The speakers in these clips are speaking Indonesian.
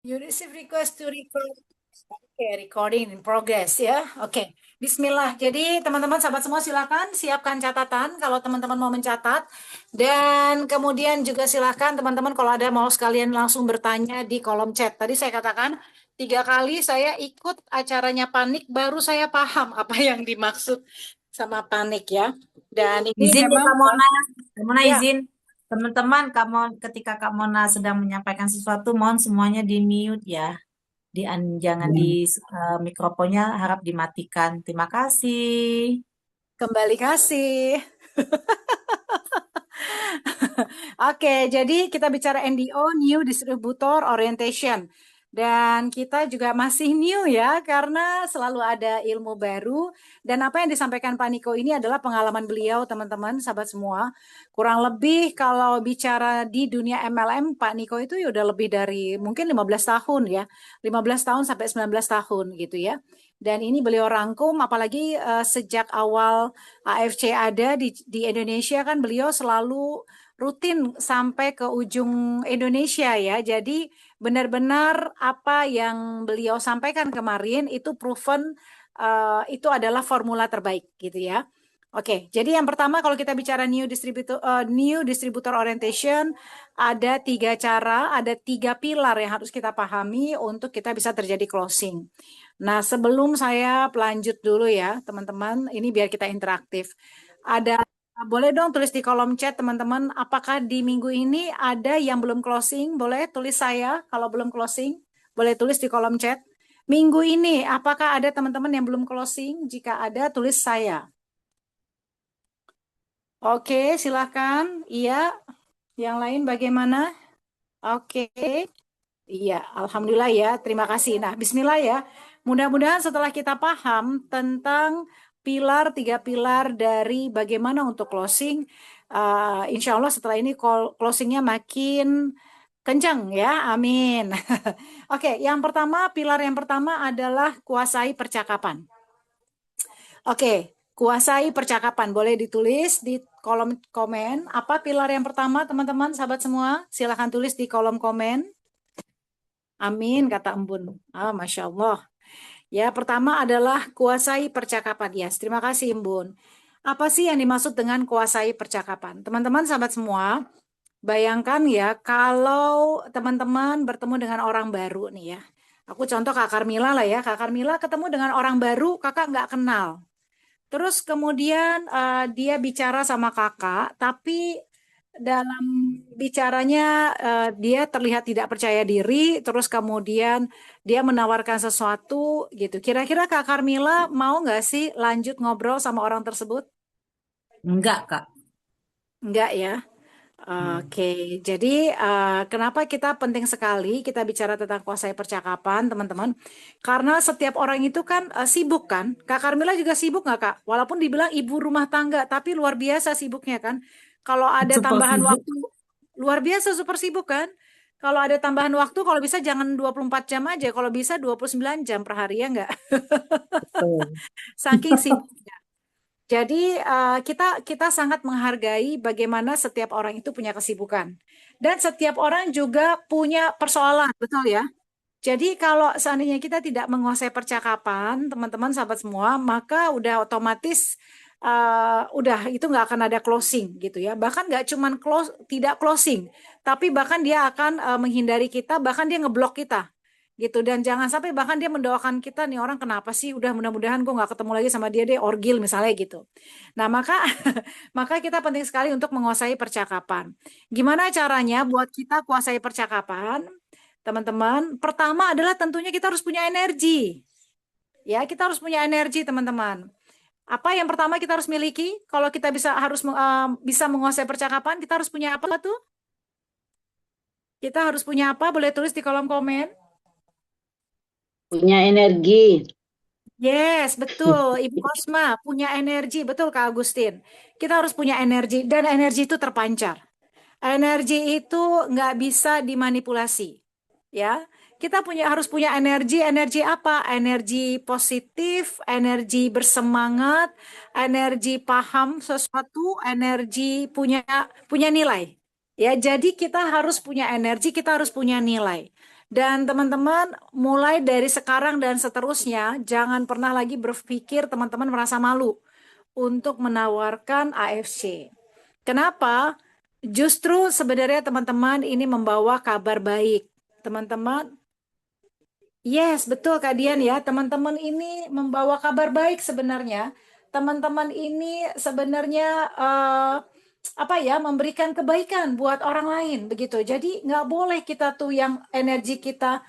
You receive request to record. Oke, recording in progress ya. Oke, Bismillah. Jadi teman-teman sahabat semua silakan siapkan catatan kalau teman-teman mau mencatat. Dan kemudian juga silakan teman-teman kalau ada mau sekalian langsung bertanya di kolom chat. Tadi saya katakan 3 kali saya ikut acaranya Panik baru saya paham apa yang dimaksud sama panik ya. Dan ini Izin ya memang Kak Mona, Kak Mona ya. izin. Teman-teman, ketika Kak Mona sedang menyampaikan sesuatu, mohon semuanya di mute ya. Jangan di mikrofonnya harap dimatikan. Terima kasih. Kembali kasih. Oke, jadi kita bicara NDO, New Distributor Orientation. Dan kita juga masih new ya, karena selalu ada ilmu baru. Dan apa yang disampaikan Pak Niko ini adalah pengalaman beliau, teman-teman, sahabat semua. Kurang lebih kalau bicara di dunia MLM, Pak Niko itu ya udah lebih dari mungkin 15 tahun ya. 15 tahun sampai 19 tahun gitu ya. Dan ini beliau rangkum, apalagi sejak awal AFC ada di Indonesia kan beliau selalu rutin sampai ke ujung Indonesia ya. Jadi benar-benar apa yang beliau sampaikan kemarin itu proven, itu adalah formula terbaik gitu ya. Oke, jadi yang pertama kalau kita bicara new distributor orientation, ada 3 cara, ada 3 pilar yang harus kita pahami untuk kita bisa terjadi closing. Nah, sebelum saya lanjut dulu ya, teman-teman, ini biar kita interaktif. Ada Boleh dong tulis di kolom chat teman-teman, apakah di minggu ini ada yang belum closing? Boleh tulis saya kalau belum closing. Boleh tulis di kolom chat. Minggu ini apakah ada teman-teman yang belum closing? Jika ada, tulis saya. Oke, silakan. Iya, yang lain bagaimana? Oke. Iya, alhamdulillah ya. Terima kasih. Nah, bismillah ya. Mudah-mudahan setelah kita paham tentang 3 pilar dari bagaimana untuk closing, insya Allah setelah ini closingnya makin kencang ya. Amin. Oke, pilar yang pertama adalah kuasai percakapan. Oke, kuasai percakapan. Boleh ditulis di kolom komen. Apa pilar yang pertama, teman-teman, sahabat semua? Silahkan tulis di kolom komen. Amin, kata Embun. Masya Allah. Ya, pertama adalah kuasai percakapan. Ya, terima kasih Embun. Apa sih yang dimaksud dengan kuasai percakapan? Teman-teman, sahabat semua, bayangkan ya, kalau teman-teman bertemu dengan orang baru nih ya. Aku contoh Kak Carmila lah ya. Kak Carmila ketemu dengan orang baru, kakak nggak kenal. Terus kemudian dia bicara sama kakak, tapi dalam bicaranya dia terlihat tidak percaya diri, terus kemudian dia menawarkan sesuatu gitu. Kira-kira Kak Carmila mau nggak sih lanjut ngobrol sama orang tersebut? Enggak, Kak. Enggak ya. Hmm. Oke, jadi kenapa kita penting sekali kita bicara tentang kuasai percakapan, teman-teman? Karena setiap orang itu kan sibuk kan. Kak Carmila juga sibuk nggak Kak? Walaupun dibilang ibu rumah tangga, tapi luar biasa sibuknya kan. Kalau ada Super tambahan sibuk. waktu, luar biasa super sibuk kan. Kalau ada tambahan waktu, kalau bisa jangan 24 jam aja. Kalau bisa 29 jam per hari ya nggak? Betul. Saking sibuk. Jadi kita kita sangat menghargai bagaimana setiap orang itu punya kesibukan dan setiap orang juga punya persoalan, betul ya? Jadi kalau seandainya kita tidak menguasai percakapan, teman-teman sahabat semua, maka udah otomatis udah itu nggak akan ada closing gitu ya. Bahkan nggak cuman tidak closing, tapi bahkan dia akan menghindari kita, bahkan dia ngeblok kita gitu. Dan jangan sampai bahkan dia mendoakan kita nih orang kenapa sih? Udah mudah-mudahan gue nggak ketemu lagi sama dia deh orgil misalnya gitu. Nah maka maka kita penting sekali untuk menguasai percakapan. Gimana caranya buat kita kuasai percakapan? Teman-teman, pertama adalah tentunya kita harus punya energi. Ya, kita harus punya energi, teman-teman. Apa yang pertama kita harus miliki? Kalau kita bisa menguasai percakapan, kita harus punya apa tuh? Kita harus punya apa? Boleh tulis di kolom komen. Punya energi. Yes, betul. Ibu Kosma punya energi, betul Kak Agustin. Kita harus punya energi dan energi itu terpancar. Energi itu nggak bisa dimanipulasi, ya. Kita harus punya energi. Energi apa? Energi positif, energi bersemangat, energi paham sesuatu, energi punya punya nilai. Ya, jadi kita harus punya energi, kita harus punya nilai. Dan teman-teman, mulai dari sekarang dan seterusnya, jangan pernah lagi berpikir teman-teman merasa malu untuk menawarkan AFC. Kenapa? Justru sebenarnya teman-teman ini membawa kabar baik. Teman-teman, yes, betul Kak Dian ya. Teman-teman ini membawa kabar baik sebenarnya. Teman-teman ini sebenarnya apa ya, memberikan kebaikan buat orang lain begitu. Jadi nggak boleh kita tuh yang energi kita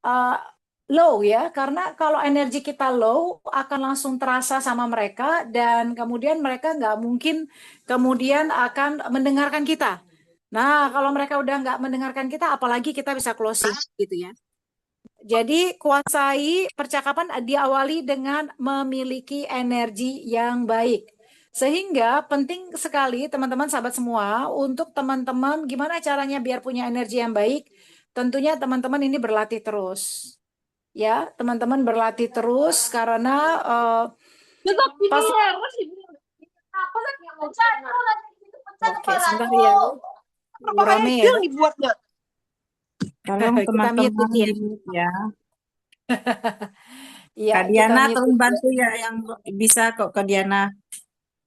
uh, low ya, karena kalau energi kita low akan langsung terasa sama mereka dan kemudian mereka nggak mungkin kemudian akan mendengarkan kita. Nah, kalau mereka udah nggak mendengarkan kita, apalagi kita bisa closing gitu ya. Jadi kuasai percakapan diawali dengan memiliki energi yang baik. Sehingga penting sekali teman-teman sahabat semua untuk teman-teman gimana caranya biar punya energi yang baik. Tentunya teman-teman ini berlatih terus. Ya, teman-teman berlatih terus karena pasti oke, sebentar ya. Rame ya. Tolong Kita mute teman-teman ya. di ya. Iya, Kak kita Diana mute tolong ya. bantu ya yang bisa kok Kak Diana.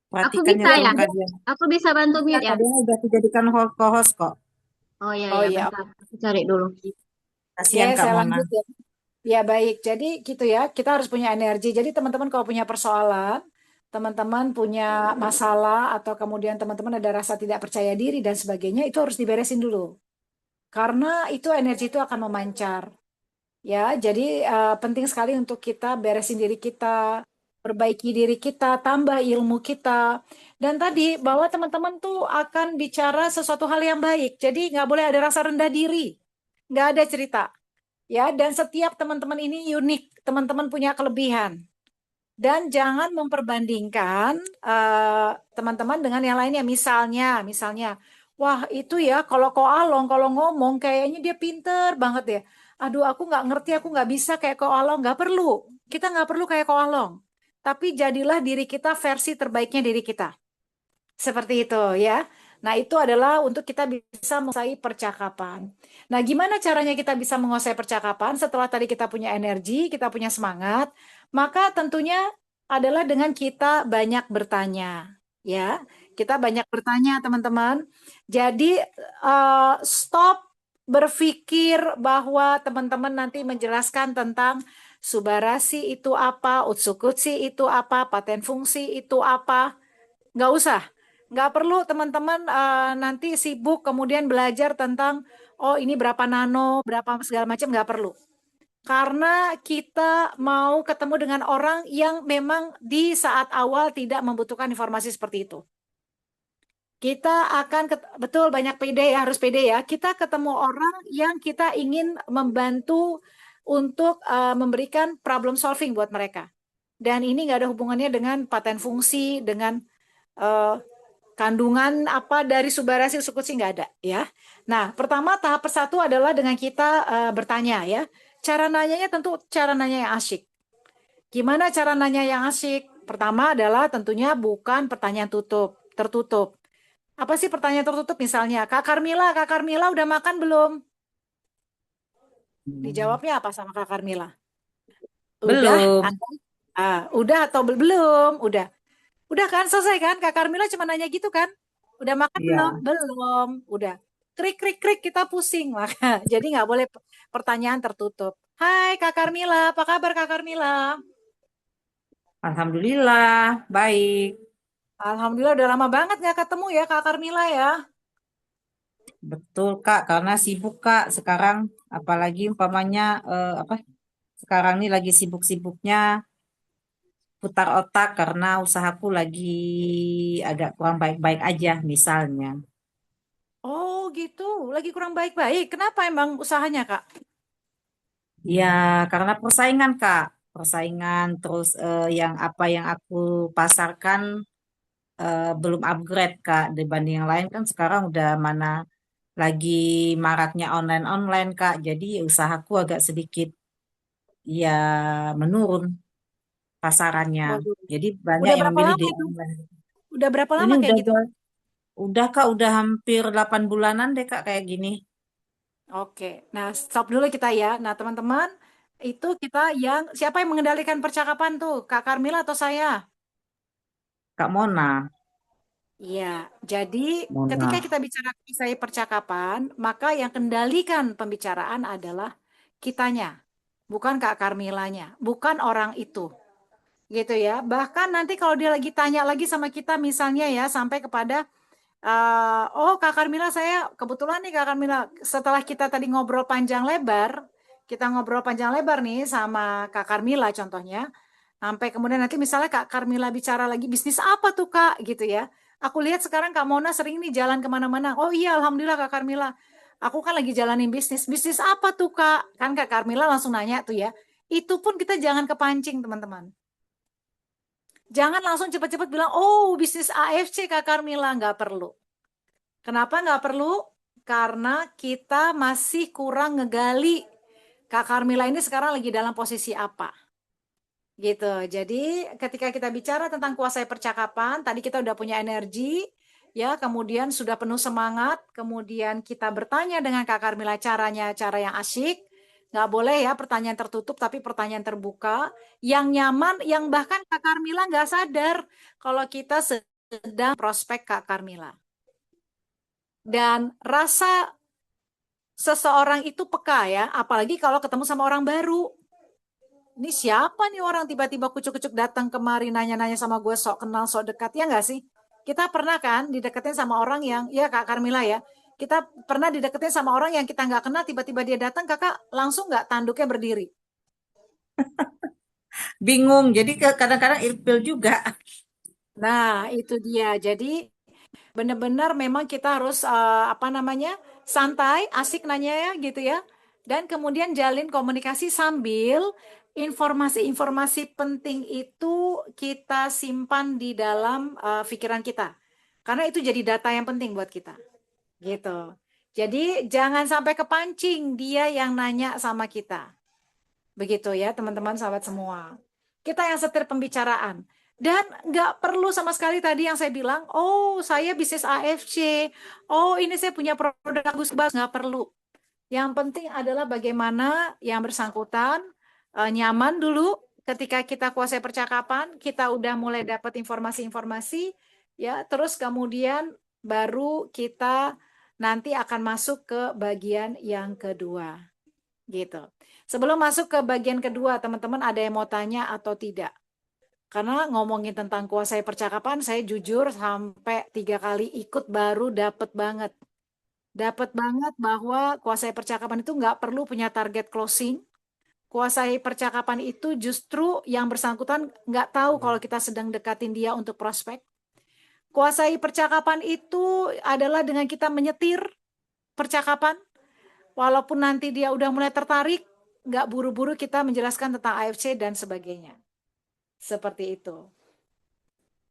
Aku Perhatikan ya bisa ya? tolong Kak Diana. Aku bisa bantu Bisa mute ya? Kak Diana udah dijadikan co-host kok. Oh iya Oh ya, iya, bentar. Aku cari dulu. oke, Kasihan Kak saya Mona. lanjut ya. Ya baik, jadi gitu ya, kita harus punya energi. Jadi teman-teman kalau punya persoalan, teman-teman punya masalah, atau kemudian teman-teman ada rasa tidak percaya diri dan sebagainya, itu harus diberesin dulu. Karena itu energi itu akan memancar. Ya, jadi penting sekali untuk kita beresin diri kita, perbaiki diri kita, tambah ilmu kita. Dan tadi bahwa teman-teman tuh akan bicara sesuatu hal yang baik. Jadi nggak boleh ada rasa rendah diri. Nggak ada cerita. Ya, dan setiap teman-teman ini unik. Teman-teman punya kelebihan. Dan jangan memperbandingkan teman-teman dengan yang lainnya. Misalnya, wah itu ya kalau Koalong kalau ngomong kayaknya dia pinter banget ya. Aduh, aku nggak ngerti, aku nggak bisa kayak Koalong. Nggak perlu. Kita nggak perlu kayak Koalong. Tapi jadilah diri kita versi terbaiknya diri kita. Seperti itu ya. Nah, itu adalah untuk kita bisa menguasai percakapan. Nah, gimana caranya kita bisa menguasai percakapan setelah tadi kita punya energi, kita punya semangat, maka tentunya adalah dengan kita banyak bertanya, ya. Kita banyak bertanya, teman-teman. Jadi, stop berpikir bahwa teman-teman nanti menjelaskan tentang subarasi itu apa, utsukutsi itu apa, paten fungsi itu apa. Nggak usah. Nggak perlu teman-teman nanti sibuk kemudian belajar tentang, oh ini berapa nano, berapa segala macam, nggak perlu. Karena kita mau ketemu dengan orang yang memang di saat awal tidak membutuhkan informasi seperti itu. Kita akan, betul banyak PD ya, harus PD ya. Kita ketemu orang yang kita ingin membantu untuk memberikan problem solving buat mereka. Dan ini nggak ada hubungannya dengan paten fungsi, dengan eh, kandungan apa dari subarasi sih nggak ada ya. Nah, pertama tahap persatu adalah dengan kita bertanya ya. Cara nanyanya tentu cara nanya yang asyik. Gimana cara nanya yang asyik? Pertama adalah tentunya bukan pertanyaan tertutup. Apa sih pertanyaan tertutup misalnya? Kak Carmila udah makan belum? Dijawabnya apa sama Kak Carmila? Udah? Belum. Udah atau belum? Udah. Udah kan selesai kan? Kak Carmila cuma nanya gitu kan? Udah makan belum? Iya. Belum. Udah. Krik krik krik kita pusing maka. Jadi nggak boleh pertanyaan tertutup. Hai Kak Carmila, apa kabar Kak Carmila? Alhamdulillah. Baik. Alhamdulillah udah lama banget nggak ketemu ya Kak Carmila ya. Betul Kak. Karena sibuk Kak sekarang. Apalagi umpamanya apa? Sekarang ini lagi sibuk-sibuknya putar otak karena usahaku lagi agak kurang baik-baik aja misalnya. Oh gitu, lagi kurang baik-baik. Kenapa emang usahanya Kak? Ya, karena persaingan, Kak. Persaingan terus yang apa yang aku pasarkan belum upgrade, Kak. Dibanding yang lain kan sekarang udah mana lagi maraknya online-online, Kak. Jadi usahaku agak sedikit ya menurun pasarannya. Waduh. Jadi banyak Udah yang berapa memilih lama di itu? online. Udah berapa Ini lama kayak gitu? udah Kak, udah hampir 8 bulanan deh, Kak, kayak gini. Oke, nah stop dulu kita ya. Nah teman-teman, itu kita siapa yang mengendalikan percakapan tuh? Kak Karmila atau saya? Kak Mona, Iya, jadi ketika Mona. kita bicara kuasai percakapan, maka yang kendalikan pembicaraan adalah kitanya, bukan Kak Karmilanya, bukan orang itu. Gitu ya. Bahkan nanti kalau dia lagi tanya lagi sama kita misalnya ya sampai kepada oh Kak Karmila saya kebetulan nih Kak Karmila setelah kita tadi ngobrol panjang lebar, kita ngobrol panjang lebar nih sama Kak Karmila contohnya, sampai kemudian nanti misalnya Kak Karmila bicara lagi bisnis apa tuh Kak gitu ya. Aku lihat sekarang Kak Mona sering nih jalan kemana-mana. Oh iya Alhamdulillah Kak Karmila. Aku kan lagi jalanin bisnis. Bisnis apa tuh Kak? Kan Kak Karmila langsung nanya tuh ya. Itu pun kita jangan kepancing teman-teman. Jangan langsung cepat-cepat bilang, oh bisnis AFC Kak Karmila. Nggak perlu. Kenapa nggak perlu? Karena kita masih kurang ngegali Kak Karmila ini sekarang lagi dalam posisi apa. Gitu. Jadi ketika kita bicara tentang kuasai percakapan, tadi kita udah punya energi, ya, kemudian sudah penuh semangat, kemudian kita bertanya dengan Kak Karmila caranya, cara yang asyik. Nggak boleh ya pertanyaan tertutup, tapi pertanyaan terbuka, yang nyaman, yang bahkan Kak Karmila nggak sadar kalau kita sedang prospek Kak Karmila. Dan rasa seseorang itu peka ya, apalagi kalau ketemu sama orang baru. Ini siapa nih orang tiba-tiba kucuk-kucuk datang kemari nanya-nanya sama gue sok kenal sok dekat ya nggak sih? Kita pernah kan dideketin sama orang yang ya Kak Karmila ya. Kita pernah dideketin sama orang yang kita nggak kenal tiba-tiba dia datang kakak langsung nggak tanduknya berdiri. Bingung, jadi kadang-kadang ilfil juga. Nah itu dia. Jadi benar-benar memang kita harus apa namanya santai, asik nanya ya gitu ya. Dan kemudian jalin komunikasi sambil informasi-informasi penting itu kita simpan di dalam pikiran kita. Karena itu jadi data yang penting buat kita. Gitu. Jadi jangan sampai kepancing dia yang nanya sama kita. Begitu ya teman-teman sahabat semua. Kita yang setir pembicaraan. Dan nggak perlu sama sekali tadi yang saya bilang, oh saya bisnis AFC, oh ini saya punya produk bagus, nggak perlu. Yang penting adalah bagaimana yang bersangkutan nyaman dulu ketika kita kuasai percakapan, kita udah mulai dapat informasi-informasi, ya terus kemudian baru kita nanti akan masuk ke bagian yang kedua, gitu. Sebelum masuk ke bagian kedua, teman-teman ada yang mau tanya atau tidak? Karena ngomongin tentang kuasai percakapan, saya jujur sampai 3 kali ikut baru dapet banget. Dapat banget bahwa kuasai percakapan itu nggak perlu punya target closing. Kuasai percakapan itu justru yang bersangkutan nggak tahu kalau kita sedang dekatin dia untuk prospek. Kuasai percakapan itu adalah dengan kita menyetir percakapan. Walaupun nanti dia udah mulai tertarik, nggak buru-buru kita menjelaskan tentang AFC dan sebagainya. Seperti itu.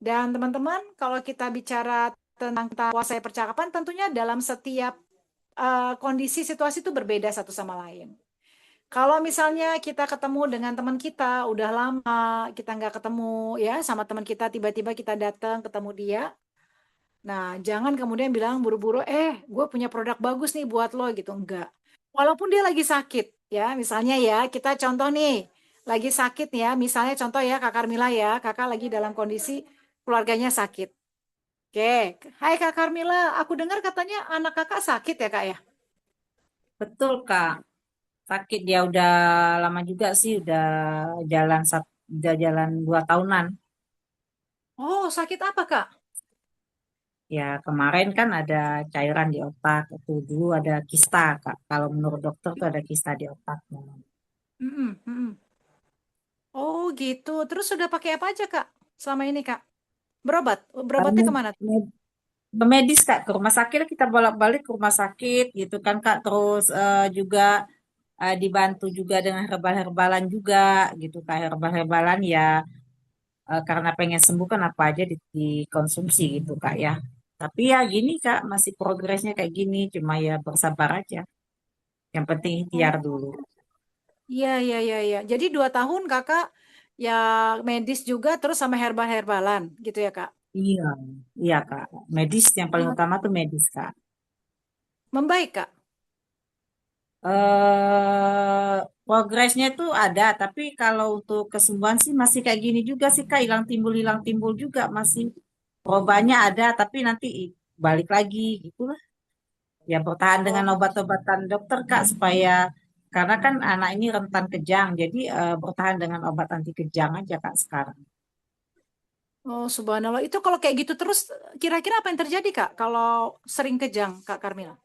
Dan teman-teman, kalau kita bicara tentang kuasai percakapan, tentunya dalam setiap kondisi situasi itu berbeda satu sama lain. Kalau misalnya kita ketemu dengan teman kita, udah lama kita nggak ketemu ya sama teman kita, tiba-tiba kita datang ketemu dia. Nah, jangan kemudian bilang buru-buru, gue punya produk bagus nih buat lo gitu. Enggak. Walaupun dia lagi sakit, ya misalnya ya, kita contoh nih, lagi sakit ya, misalnya contoh ya Kak Carmila ya, kakak lagi dalam kondisi keluarganya sakit. Oke, hai Kak Carmila, aku dengar katanya anak kakak sakit ya Kak ya? Betul, Kak. Sakit dia udah lama juga sih, udah jalan 2 tahunan. Oh, sakit apa Kak? Ya, kemarin kan ada cairan di otak. Itu dulu ada kista, Kak. Kalau menurut dokter tuh ada kista di otaknya. Mm-mm, mm-mm. Oh gitu. Terus sudah pakai apa aja Kak selama ini Kak? Berobat? Berobatnya Med- kemana? med- Medis, Kak, ke rumah sakit kita bolak-balik ke rumah sakit gitu kan, Kak. Terus juga dibantu juga dengan herbal-herbalan juga gitu, Kak. Herbal-herbalan ya, karena pengen sembuh kan apa aja dikonsumsi gitu, Kak, ya. Tapi ya gini, Kak, masih progresnya kayak gini. Cuma ya bersabar aja. Yang penting ikhtiar Oh dulu. iya iya iya iya. Jadi 2 tahun Kakak ya medis juga terus sama herbal-herbalan gitu ya Kak? Iya, iya, Kak. Medis yang paling Ya, utama tuh medis, Kak. membaik Kak? Progresnya itu ada, tapi kalau untuk kesembuhan sih masih kayak gini juga sih Kak, hilang timbul juga masih. Perubahannya ada, tapi nanti balik lagi gitu lah. Ya bertahan dengan Oh, obat-obatan dokter Kak, supaya karena kan anak ini rentan kejang, jadi bertahan dengan obat anti kejang aja Kak sekarang. oh, subhanallah. Itu kalau kayak gitu terus, kira-kira apa yang terjadi, Kak? Kalau sering kejang, Kak Karmila?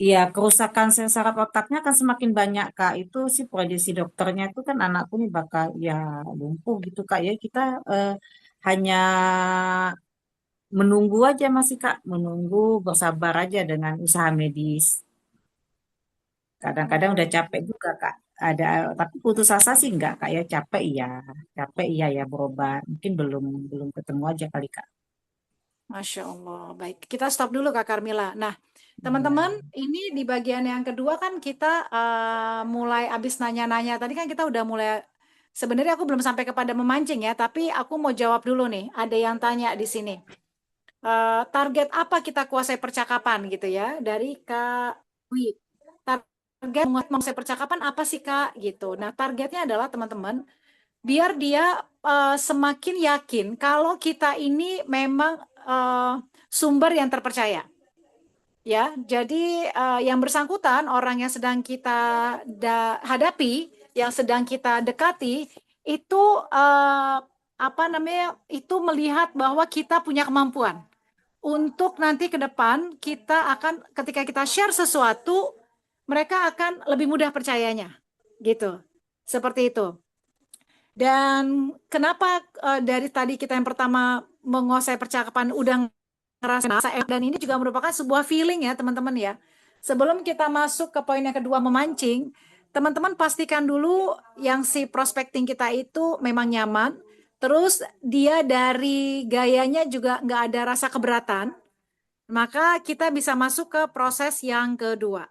Iya, kerusakan sel saraf otaknya akan semakin banyak Kak. Itu sih prediksi dokternya itu kan anakku nih bakal ya lumpuh gitu Kak ya. Kita hanya menunggu aja masih Kak, menunggu bersabar aja dengan usaha medis. Kadang-kadang udah Oh, capek juga Kak. Ada tapi putus asa sih enggak Kak ya, capek iya ya berobat. Mungkin belum belum ketemu aja kali Kak. Masya Allah. Baik, kita stop dulu, Kak Karmila. Nah, teman-teman, Iya. ini di bagian yang kedua kan kita mulai abis nanya-nanya. Tadi kan kita udah mulai, sebenarnya aku belum sampai kepada memancing ya, tapi aku mau jawab dulu nih. Ada yang tanya di sini. Target apa kita kuasai percakapan gitu ya dari Kak Wi. Target menguasai percakapan apa sih Kak gitu. Nah, targetnya adalah teman-teman biar dia semakin yakin kalau kita ini memang eh, sumber yang terpercaya. Ya, jadi yang bersangkutan orang yang sedang kita hadapi, yang sedang kita dekati itu apa namanya? Itu melihat bahwa kita punya kemampuan untuk nanti ke depan kita akan ketika kita share sesuatu mereka akan lebih mudah percayanya gitu seperti itu dan kenapa dari tadi kita yang pertama menguasai percakapan udah ngerasa dan ini juga merupakan sebuah feeling ya teman-teman ya sebelum kita masuk ke poin yang kedua memancing teman-teman pastikan dulu yang si prospecting kita itu memang nyaman terus dia dari gayanya juga nggak ada rasa keberatan maka kita bisa masuk ke proses yang kedua.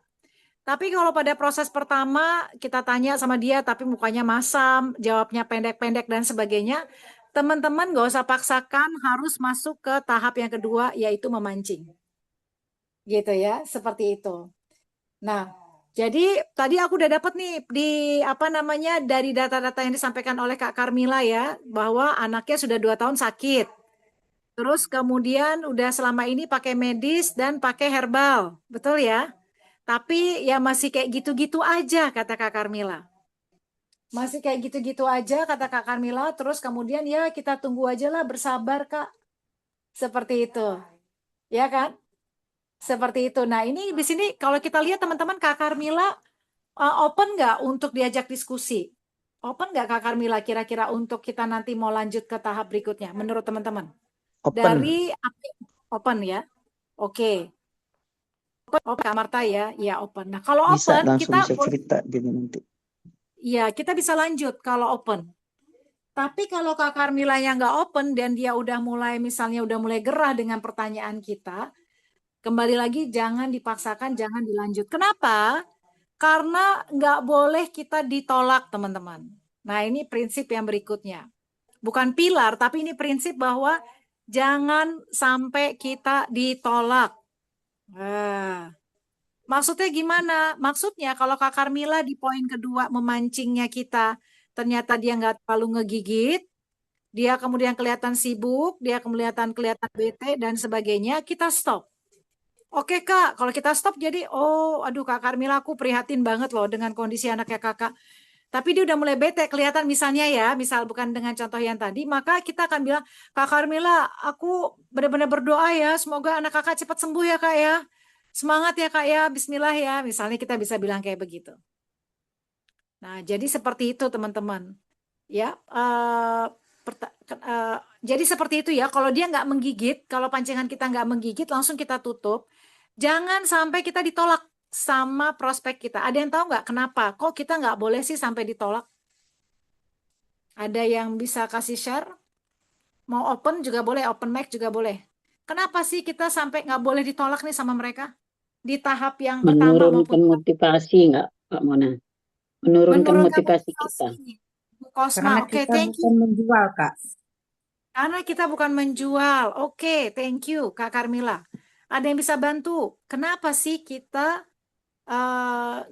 Tapi kalau pada proses pertama kita tanya sama dia tapi mukanya masam, jawabnya pendek-pendek dan sebagainya, teman-teman nggak usah paksakan harus masuk ke tahap yang kedua yaitu memancing. Gitu ya, seperti itu. Nah, jadi tadi aku udah dapat nih di apa namanya dari data-data yang disampaikan oleh Kak Karmila ya bahwa anaknya sudah 2 tahun sakit. Terus kemudian udah selama ini pakai medis dan pakai herbal, betul ya? Tapi ya masih kayak gitu-gitu aja kata Kak Karmila. Masih kayak gitu-gitu aja kata Kak Karmila. Terus kemudian ya kita tunggu aja lah bersabar Kak. Seperti itu. Ya kan? Seperti itu. Nah ini di sini kalau kita lihat teman-teman Kak Karmila open nggak untuk diajak diskusi? Open nggak Kak Karmila kira-kira untuk kita nanti mau lanjut ke tahap berikutnya menurut teman-teman? Open, Dari open ya. Oke. Oke, Kak Marta ya. Ya open. Nah, kalau bisa open langsung kita bisa cerita gitu nanti. ya kita bisa lanjut kalau open. Tapi kalau Kak Carmila yang nggak open dan dia udah mulai misalnya udah mulai gerah dengan pertanyaan kita, kembali lagi jangan dipaksakan, jangan dilanjut. Kenapa? Karena nggak boleh kita ditolak, teman-teman. Nah, ini prinsip yang berikutnya. Bukan pilar, tapi ini prinsip bahwa jangan sampai kita ditolak. Nah, maksudnya gimana? Maksudnya kalau Kak Carmila di poin kedua memancingnya kita, ternyata dia nggak terlalu ngegigit, dia kemudian kelihatan sibuk, dia kelihatan kelihatan bete dan sebagainya, kita stop. Oke Kak, kalau kita stop jadi, oh aduh Kak Carmila aku prihatin banget loh dengan kondisi anaknya Kakak. Tapi dia udah mulai bete, kelihatan misalnya ya, misal bukan dengan contoh yang tadi, maka kita akan bilang, Kak Carmila, aku benar-benar berdoa ya, semoga anak kakak cepat sembuh ya Kak ya. Semangat ya Kak ya, Bismillah ya. Misalnya kita bisa bilang kayak begitu. Nah, jadi seperti itu teman-teman. Ya, jadi seperti itu ya. Kalau dia nggak menggigit, kalau pancingan kita nggak menggigit, langsung kita tutup. Jangan sampai kita ditolak sama prospek kita. Ada yang tahu nggak kenapa? Kok kita nggak boleh sih sampai ditolak? Ada yang bisa kasih share? Mau open juga boleh, open mic juga boleh. Kenapa sih kita sampai nggak boleh ditolak nih sama mereka? Di tahap yang pertama maupun Menurunkan motivasi nggak, Kak Mona? Menurunkan menurunkan motivasi kita. motivasi. Bu Kosma, Karena oke, kita thank you. bukan menjual Kak. Karena kita bukan menjual. Oke, thank you, Kak Carmila. Ada yang bisa bantu? Kenapa sih kita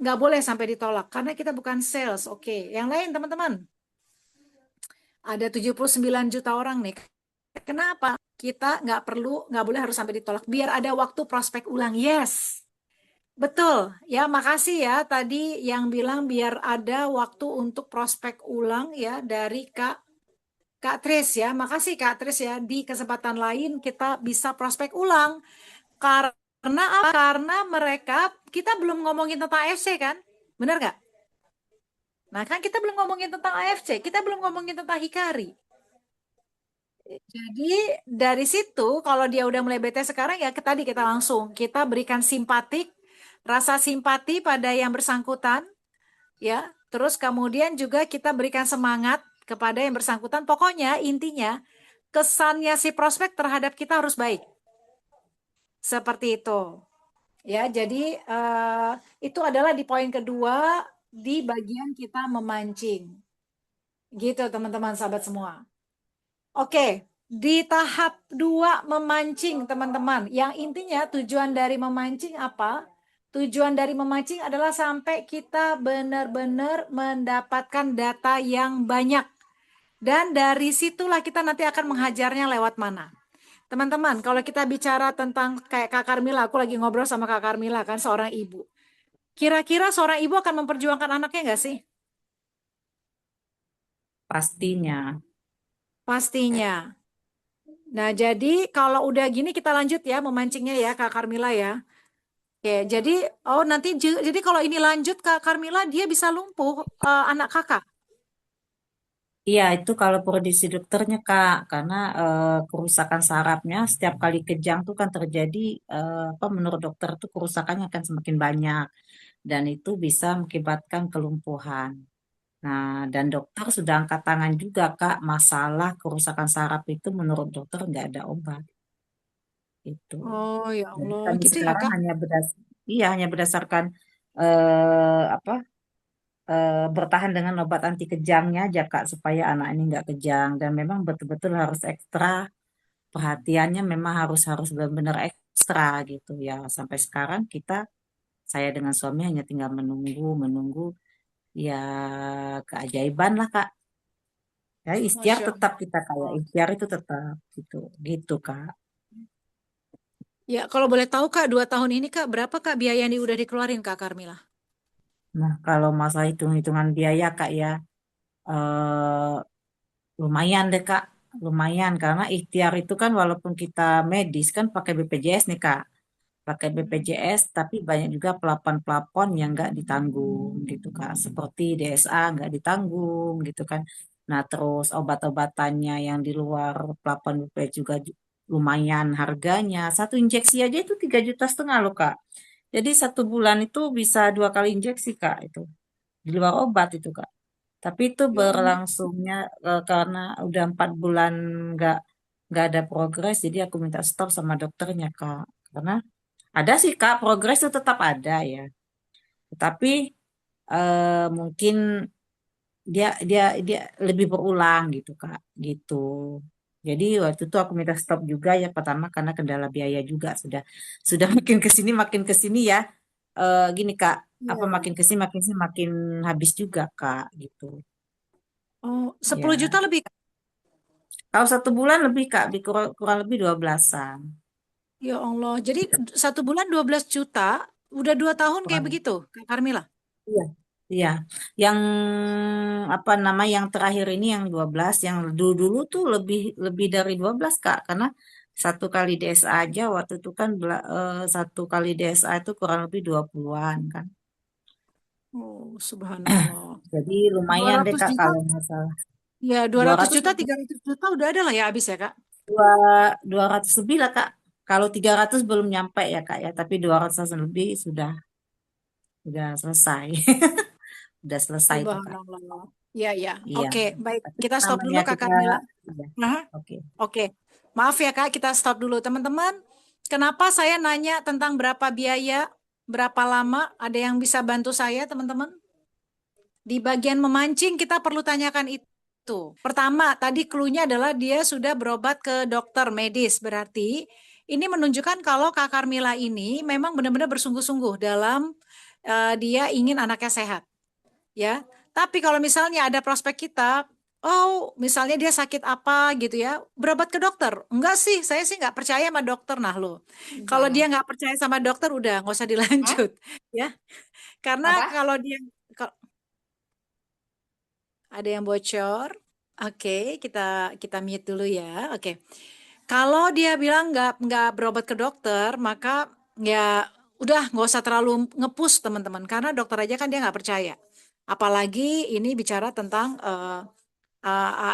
nggak boleh sampai ditolak karena kita bukan sales. Oke, yang lain teman-teman. Ada 79 juta orang nih. Kenapa? Kita nggak boleh harus sampai ditolak. Biar ada waktu prospek ulang. Yes. Betul. Ya, makasih ya tadi yang bilang biar ada waktu untuk prospek ulang ya dari Kak Tris ya. Makasih Kak Tris ya. Di kesempatan lain kita bisa prospek ulang. Karena apa? Karena kita belum ngomongin tentang AFC kan? Benar nggak? Nah kan kita belum ngomongin tentang AFC, kita belum ngomongin tentang Hikari. Jadi dari situ kalau dia udah mulai bete sekarang ya tadi kita berikan rasa simpati pada yang bersangkutan ya. Terus kemudian juga kita berikan semangat kepada yang bersangkutan. Pokoknya intinya kesannya si prospek terhadap kita harus baik. Seperti itu. Ya, jadi itu adalah di poin kedua di bagian kita memancing. Gitu teman-teman sahabat semua. Oke, di tahap 2 memancing teman-teman. Yang intinya tujuan dari memancing apa? Tujuan dari memancing adalah sampai kita benar-benar mendapatkan data yang banyak. Dan dari situlah kita nanti akan menghajarnya lewat mana. Teman-teman, kalau kita bicara tentang kayak Kak Carmila, aku lagi ngobrol sama Kak Carmila kan, seorang ibu. Kira-kira seorang ibu akan memperjuangkan anaknya nggak sih? Pastinya. Pastinya. Nah, jadi kalau udah gini kita lanjut ya memancingnya ya Kak Carmila ya. Oke, jadi jadi kalau ini lanjut Kak Carmila dia bisa lumpuh anak kakak. Iya, itu kalau prediksi dokternya, Kak, karena kerusakan sarafnya setiap kali kejang tuh kan terjadi, apa menurut dokter tuh kerusakannya akan semakin banyak dan itu bisa mengakibatkan kelumpuhan. Nah, dan dokter sudah angkat tangan juga, Kak, masalah kerusakan saraf itu menurut dokter nggak ada obat itu. Oh ya Jadi Allah, kami gitu ya sekarang Kak. hanya berdasarkan apa bertahan dengan obat anti kejangnya aja Kak supaya anak ini nggak kejang dan memang betul-betul harus ekstra perhatiannya memang harus harus benar-benar ekstra gitu ya sampai sekarang saya dengan suami hanya tinggal menunggu ya keajaiban lah Kak ya ikhtiar Masya tetap kita kayak Allah. ikhtiar itu tetap gitu gitu Kak. Ya kalau boleh tahu Kak 2 tahun ini Kak berapa Kak biaya yang udah dikeluarin Kak Carmila? Nah kalau masa hitung-hitungan biaya Kak ya eh, lumayan deh Kak lumayan karena ikhtiar itu kan walaupun kita medis kan pakai BPJS nih Kak pakai BPJS tapi banyak juga pelapon-pelapon yang nggak ditanggung gitu Kak seperti DSA nggak ditanggung gitu kan nah terus obat-obatannya yang di luar pelapon BPJS juga lumayan harganya satu injeksi aja itu 3,5 juta loh Kak jadi 1 bulan itu bisa 2 kali injeksi Kak itu di luar obat itu Kak tapi itu Ya Allah. berlangsungnya karena udah 4 bulan nggak nggak ada progres jadi aku minta stop sama dokternya Kak karena ada sih Kak, progres itu tetap ada ya. Tetapi mungkin dia dia dia lebih berulang gitu Kak, gitu. Jadi waktu itu aku minta stop juga ya pertama karena kendala biaya juga sudah makin ke sini ya. Gini Kak, apa Iya. makin kesini makin habis juga Kak gitu. Oh, 10 Ya. juta lebih Kak? Kalau 1 bulan lebih Kak, kurang, kurang lebih 12-an. Ya Allah. Jadi 1 bulan 12 juta, udah 2 tahun kayak Kurang. begitu Kak Carmila? Iya, iya. Yang apa nama yang terakhir ini yang 12, yang dulu-dulu tuh lebih lebih dari 12 Kak, karena 1 kali DSA aja waktu itu kan 1 kali DSA itu kurang lebih 20-an kan. Oh, subhanallah. Jadi dua lumayan deh ratus Kak juta? kalau masalah Ya, 200 200 juta, 300 juta udah ada lah ya habis ya, Kak. 200 lebih lah Kak. Kalau 300 belum nyampe ya Kak ya, tapi 200 lebih sudah selesai. Sudah selesai itu Kak. Subhanallah. Ya, ya. Iya. Oke, baik. Tapi Kita stop namanya dulu, Kak kita Carmila. iya. Nah, Oke. oke. Maaf ya, Kak, kita stop dulu. Teman-teman, kenapa saya nanya tentang berapa biaya, berapa lama? Ada yang bisa bantu saya, teman-teman? Di bagian memancing, kita perlu tanyakan itu. Pertama, tadi clue-nya adalah dia sudah berobat ke dokter medis. Berarti ini menunjukkan kalau Kak Carmila ini memang benar-benar bersungguh-sungguh dalam dia ingin anaknya sehat, ya. Tapi kalau misalnya ada prospek kita, oh misalnya dia sakit apa gitu ya, berobat ke dokter. Enggak sih, saya sih nggak percaya sama dokter. Nah loh, kalau dia nggak percaya sama dokter, udah nggak usah dilanjut, ya. Karena kalau dia ada yang bocor, oke, kita mute dulu ya, oke. Kalau dia bilang nggak berobat ke dokter, maka ya udah nggak usah terlalu ngepush teman-teman, karena dokter aja kan dia nggak percaya. Apalagi ini bicara tentang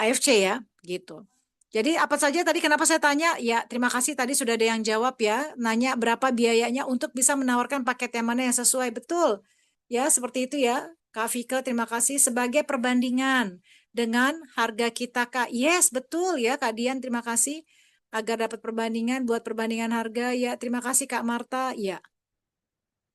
AFC ya, gitu. Jadi apa saja tadi kenapa saya tanya? Ya terima kasih tadi sudah ada yang jawab ya, nanya berapa biayanya untuk bisa menawarkan paket yang mana yang sesuai. Betul, ya seperti itu ya, Kak Vika. Terima kasih sebagai perbandingan dengan harga kita, Kak. Yes, betul ya, Kak Dian. Terima kasih agar dapat perbandingan buat perbandingan harga. Ya terima kasih Kak Marta. Ya.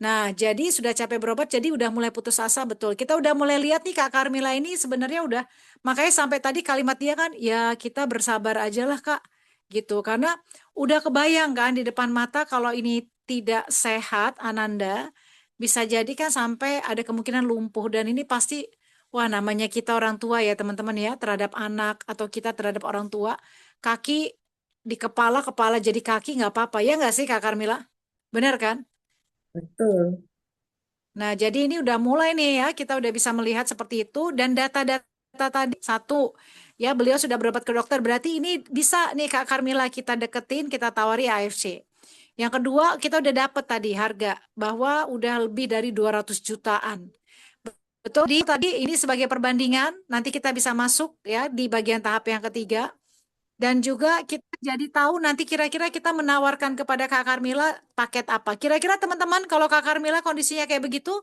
Nah, jadi sudah capek berobat, jadi udah mulai putus asa, betul. Kita udah mulai lihat nih Kak Carmila ini sebenarnya udah, makanya sampai tadi kalimat dia kan, ya kita bersabar aja lah Kak, gitu. Karena udah kebayang kan di depan mata kalau ini tidak sehat, Ananda, bisa jadi kan sampai ada kemungkinan lumpuh. Dan ini pasti, wah namanya kita orang tua ya teman-teman ya, terhadap anak atau kita terhadap orang tua, kaki di kepala, kepala jadi kaki nggak apa-apa. Ya nggak sih Kak Carmila? Benar kan? Betul. Nah, jadi ini udah mulai nih ya, kita udah bisa melihat seperti itu dan data-data tadi satu, ya beliau sudah berobat ke dokter, berarti ini bisa nih Kak Carmila kita deketin, kita tawari AFC. Yang kedua, kita udah dapet tadi harga bahwa udah lebih dari 200 jutaan. Betul, tadi ini sebagai perbandingan, nanti kita bisa masuk ya di bagian tahap yang ketiga. Dan juga kita jadi tahu nanti kira-kira kita menawarkan kepada Kak Carmila paket apa. Kira-kira teman-teman kalau Kak Carmila kondisinya kayak begitu,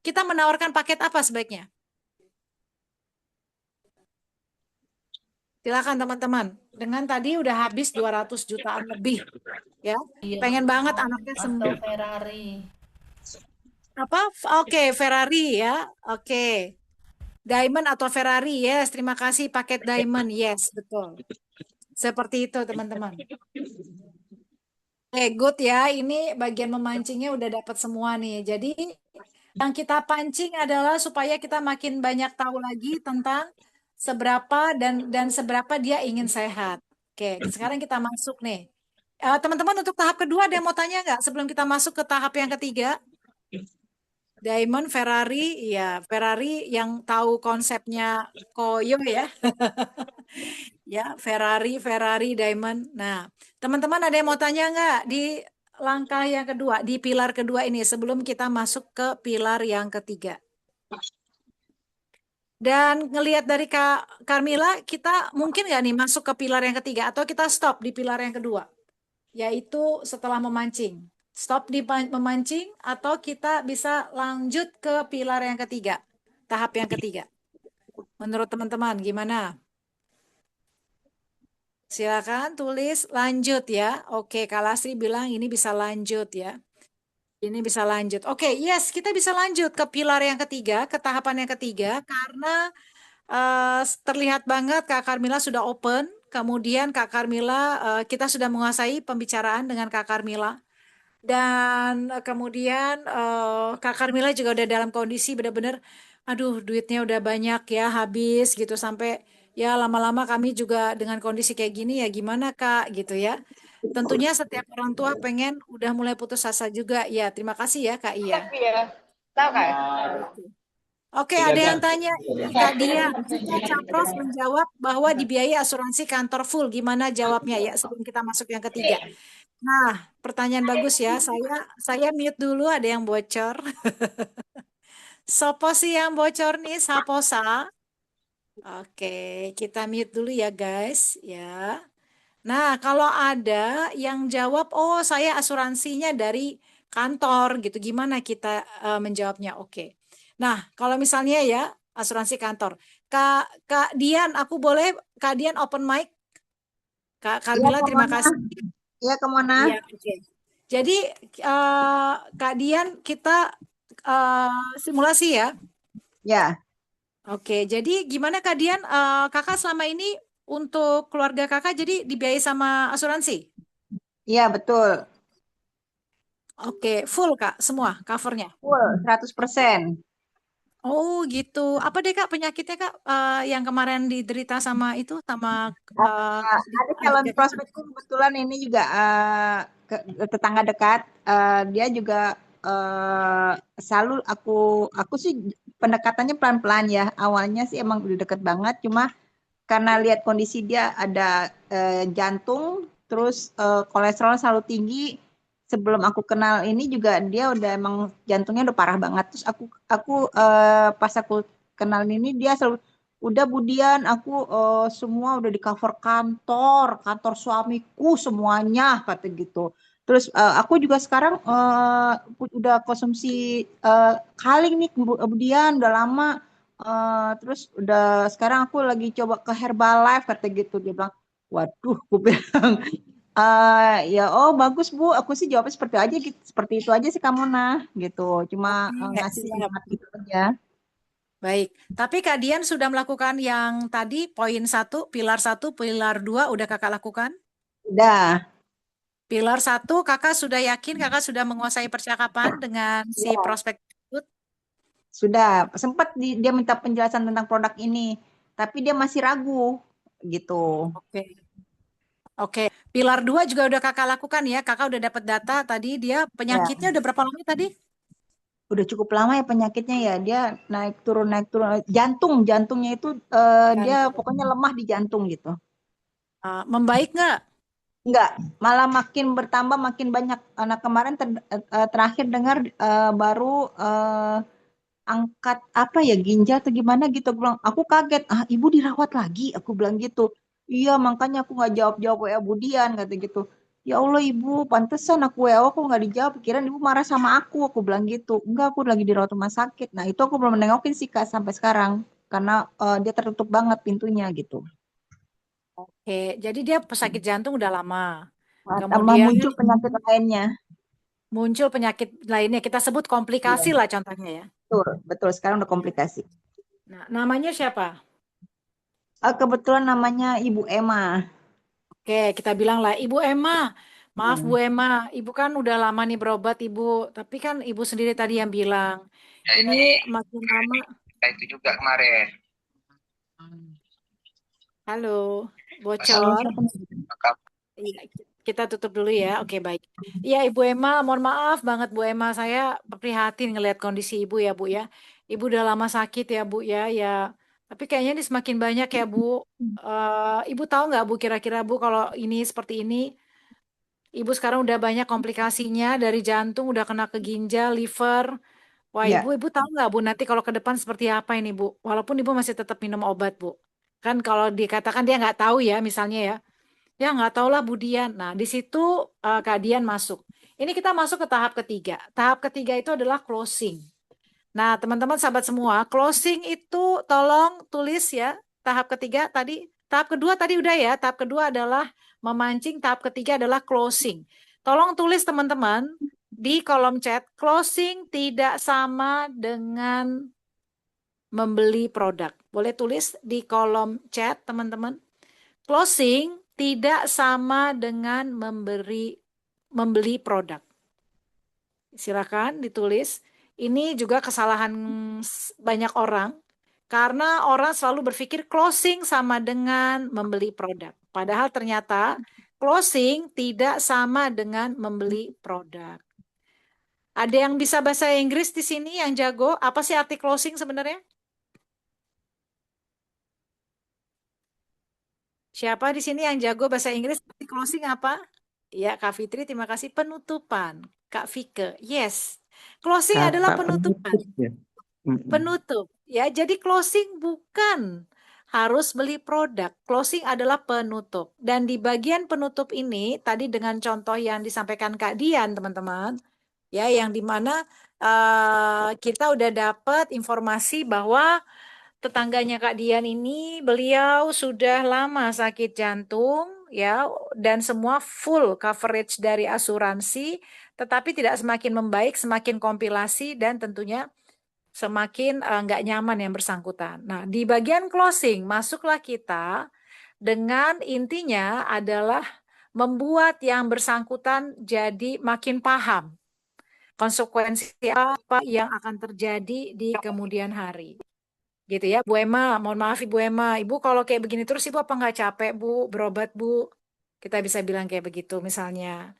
kita menawarkan paket apa sebaiknya? Silakan teman-teman. Dengan tadi udah habis 200 jutaan lebih. Ya, pengen banget anaknya sembuh. Atau Ferrari. Apa? Oke, Ferrari ya. Oke. Diamond atau Ferrari, yes. Terima kasih paket Diamond, yes, betul. Seperti itu teman-teman. Good ya, ini bagian memancingnya udah dapat semua nih. Jadi yang kita pancing adalah supaya kita makin banyak tahu lagi tentang seberapa dan seberapa dia ingin sehat. Oke, sekarang kita masuk nih. Teman-teman untuk tahap kedua ada yang mau tanya nggak sebelum kita masuk ke tahap yang ketiga? Diamond, Ferrari, ya Ferrari yang tahu konsepnya koyo ya. Ya, Ferrari, Diamond. Nah, teman-teman ada yang mau tanya nggak di langkah yang kedua, di pilar kedua ini sebelum kita masuk ke pilar yang ketiga? Dan ngelihat dari Kak Carmila, kita mungkin nggak nih masuk ke pilar yang ketiga atau kita stop di pilar yang kedua, yaitu setelah memancing. Stop di memancing atau kita bisa lanjut ke pilar yang ketiga, tahap yang ketiga. Menurut teman-teman gimana? Silakan tulis lanjut ya. Oke, Kak Lasri bilang ini bisa lanjut ya. Ini bisa lanjut. Oke, yes, kita bisa lanjut ke pilar yang ketiga, ke tahapan yang ketiga, karena terlihat banget Kak Carmila sudah open. Kemudian Kak Carmila, kita sudah menguasai pembicaraan dengan Kak Carmila. Dan kemudian Kak Carmila juga udah dalam kondisi benar-benar, aduh duitnya udah banyak ya habis gitu sampai ya lama-lama kami juga dengan kondisi kayak gini ya gimana Kak gitu ya. Tentunya setiap orang tua pengen udah mulai putus asa juga ya. Terima kasih ya Kak Iya. Tahu kan? Oke, ada yang tanya, Kak Dian, jika Capros menjawab bahwa dibiayai asuransi kantor full, gimana jawabnya ya sebelum kita masuk yang ketiga? Nah, pertanyaan bagus ya. Saya mute dulu, ada yang bocor. Sopo sih yang bocor nih, Saposa? Oke, kita mute dulu ya guys, ya. Nah, kalau ada yang jawab, oh saya asuransinya dari kantor gitu, gimana kita menjawabnya? Oke. Nah, kalau misalnya ya asuransi kantor, Kak Dian, aku boleh Kak Dian open mic? Kak Carmila, terima kasih. Iya, Kemona. Iya, oke. Jadi Kak Dian kita simulasi ya. Ya. Oke, jadi gimana Kak Dian? Kakak selama ini untuk keluarga kakak jadi dibiayai sama asuransi? Iya, betul. Oke, full Kak, semua covernya. Full 100%. Oh gitu. Apa deh Kak penyakitnya Kak yang kemarin diderita sama itu sama Ada calon adiknya Kakak? prospekku kebetulan ini juga tetangga dekat. Dia juga selalu aku sih pendekatannya pelan-pelan ya. Awalnya sih emang udah deket banget, cuma karena lihat kondisi dia ada jantung, terus kolesterol selalu tinggi. Sebelum aku kenal ini juga dia udah emang jantungnya udah parah banget. Terus aku pas aku kenal ini dia selalu udah Budian, aku semua udah di cover kantor suamiku semuanya kata gitu. Terus aku juga sekarang udah konsumsi kaleng nih Budian udah lama. Terus udah sekarang aku lagi coba ke Herbalife kata gitu. Dia bilang, waduh, aku bilang, ya oh bagus Bu, aku sih jawabnya seperti itu aja sih kamu nah gitu. Cuma Oke, ngasih siap. semangat gitu aja. Baik. Tapi Kak Dian sudah melakukan yang tadi poin 1, pilar 2 udah Kakak lakukan? Udah, Pilar 1 Kakak sudah yakin Kakak sudah menguasai percakapan dengan si ya, prospek tersebut? sudah. Sempat dia minta penjelasan tentang produk ini, tapi dia masih ragu gitu. Oke. Oke, pilar 2 juga udah Kakak lakukan ya. Kakak udah dapat data tadi dia Ya, penyakitnya udah berapa lama tadi? udah cukup lama ya penyakitnya ya. Dia naik turun naik turun. Jantungnya itu dia Jantung. pokoknya lemah di jantung gitu. Membaik nggak? Enggak, malah makin bertambah, makin banyak. Anak kemarin terakhir dengar baru angkat apa ya ginjal atau gimana gitu. Aku bilang, aku kaget. Ah, ibu dirawat lagi. Aku bilang gitu. Iya, makanya aku nggak jawab-jawab WA Budian kata gitu. Ya Allah ibu, pantesan aku WA aku nggak dijawab. Pikiran ibu marah sama aku bilang gitu. Enggak, aku lagi dirawat rumah sakit. Nah itu aku belum nengokin sih Kak sampai sekarang. Karena dia tertutup banget pintunya gitu. Oke, jadi dia pesakit jantung udah lama. Tambah Kemudian muncul penyakit lainnya. muncul penyakit lainnya. Kita sebut komplikasi Iya. lah contohnya ya. Betul, betul. Sekarang udah komplikasi. Nah, namanya siapa? Kebetulan namanya Ibu Emma. Oke, kita bilang lah, Ibu Emma. Maaf Bu Hmm. Emma, Ibu kan udah lama nih berobat Ibu. Tapi kan Ibu sendiri tadi yang bilang, ini makin lama. Itu juga kemarin. Halo, Halo, bocor. siapa nih? Iya, kita tutup dulu ya. Oke, baik. Iya, Ibu Emma, mohon maaf banget Bu Emma, saya prihatin ngelihat kondisi Ibu ya, Bu ya. Ibu udah lama sakit ya, Bu ya. Ya, tapi kayaknya ini semakin banyak ya, Bu. Ibu tahu nggak, Bu, kira-kira Bu kalau ini seperti ini, Ibu sekarang udah banyak komplikasinya dari jantung, udah kena ke ginjal, liver. Wah, Ya, Ibu tahu nggak, Bu, nanti kalau ke depan seperti apa ini, Bu? Walaupun Ibu masih tetap minum obat, Bu. Kan kalau dikatakan dia nggak tahu ya, misalnya ya. Ya nggak tahu lah Budian. Nah di situ Kak Dian masuk. Ini kita masuk ke tahap ketiga. Tahap ketiga itu adalah closing. Nah teman-teman sahabat semua, closing itu tolong tulis ya. Tahap ketiga tadi, tahap kedua tadi udah ya. Tahap kedua adalah memancing. Tahap ketiga adalah closing. Tolong tulis teman-teman di kolom chat. Closing tidak sama dengan membeli produk. Boleh tulis di kolom chat teman-teman. Closing tidak sama dengan membeli produk. Silakan ditulis. Ini juga kesalahan banyak orang karena orang selalu berpikir closing sama dengan membeli produk. Padahal ternyata closing tidak sama dengan membeli produk. Ada yang bisa bahasa Inggris di sini yang jago? Apa sih arti closing sebenarnya? Siapa di sini yang jago bahasa Inggris? Arti closing apa? Ya, Kak Fitri, terima kasih. Penutupan. Kak Fike, yes. Closing adalah Kata penutupan. penutup ya. Penutup. Ya, jadi closing bukan harus beli produk. Closing adalah penutup. Dan di bagian penutup ini, tadi dengan contoh yang disampaikan Kak Dian, teman-teman, ya, yang dimana kita udah dapat informasi bahwa tetangganya Kak Dian ini, beliau sudah lama sakit jantung, ya, dan semua full coverage dari asuransi, tetapi tidak semakin membaik, semakin kompilasi, dan tentunya semakin nggak nyaman yang bersangkutan. Nah, di bagian closing, masuklah kita dengan intinya adalah membuat yang bersangkutan jadi makin paham. konsekuensi apa yang akan terjadi di kemudian hari. Gitu ya, Bu Emma. Mohon maaf Ibu Emma. Ibu kalau kayak begini terus Ibu apa nggak capek Bu berobat Bu? Kita bisa bilang kayak begitu misalnya.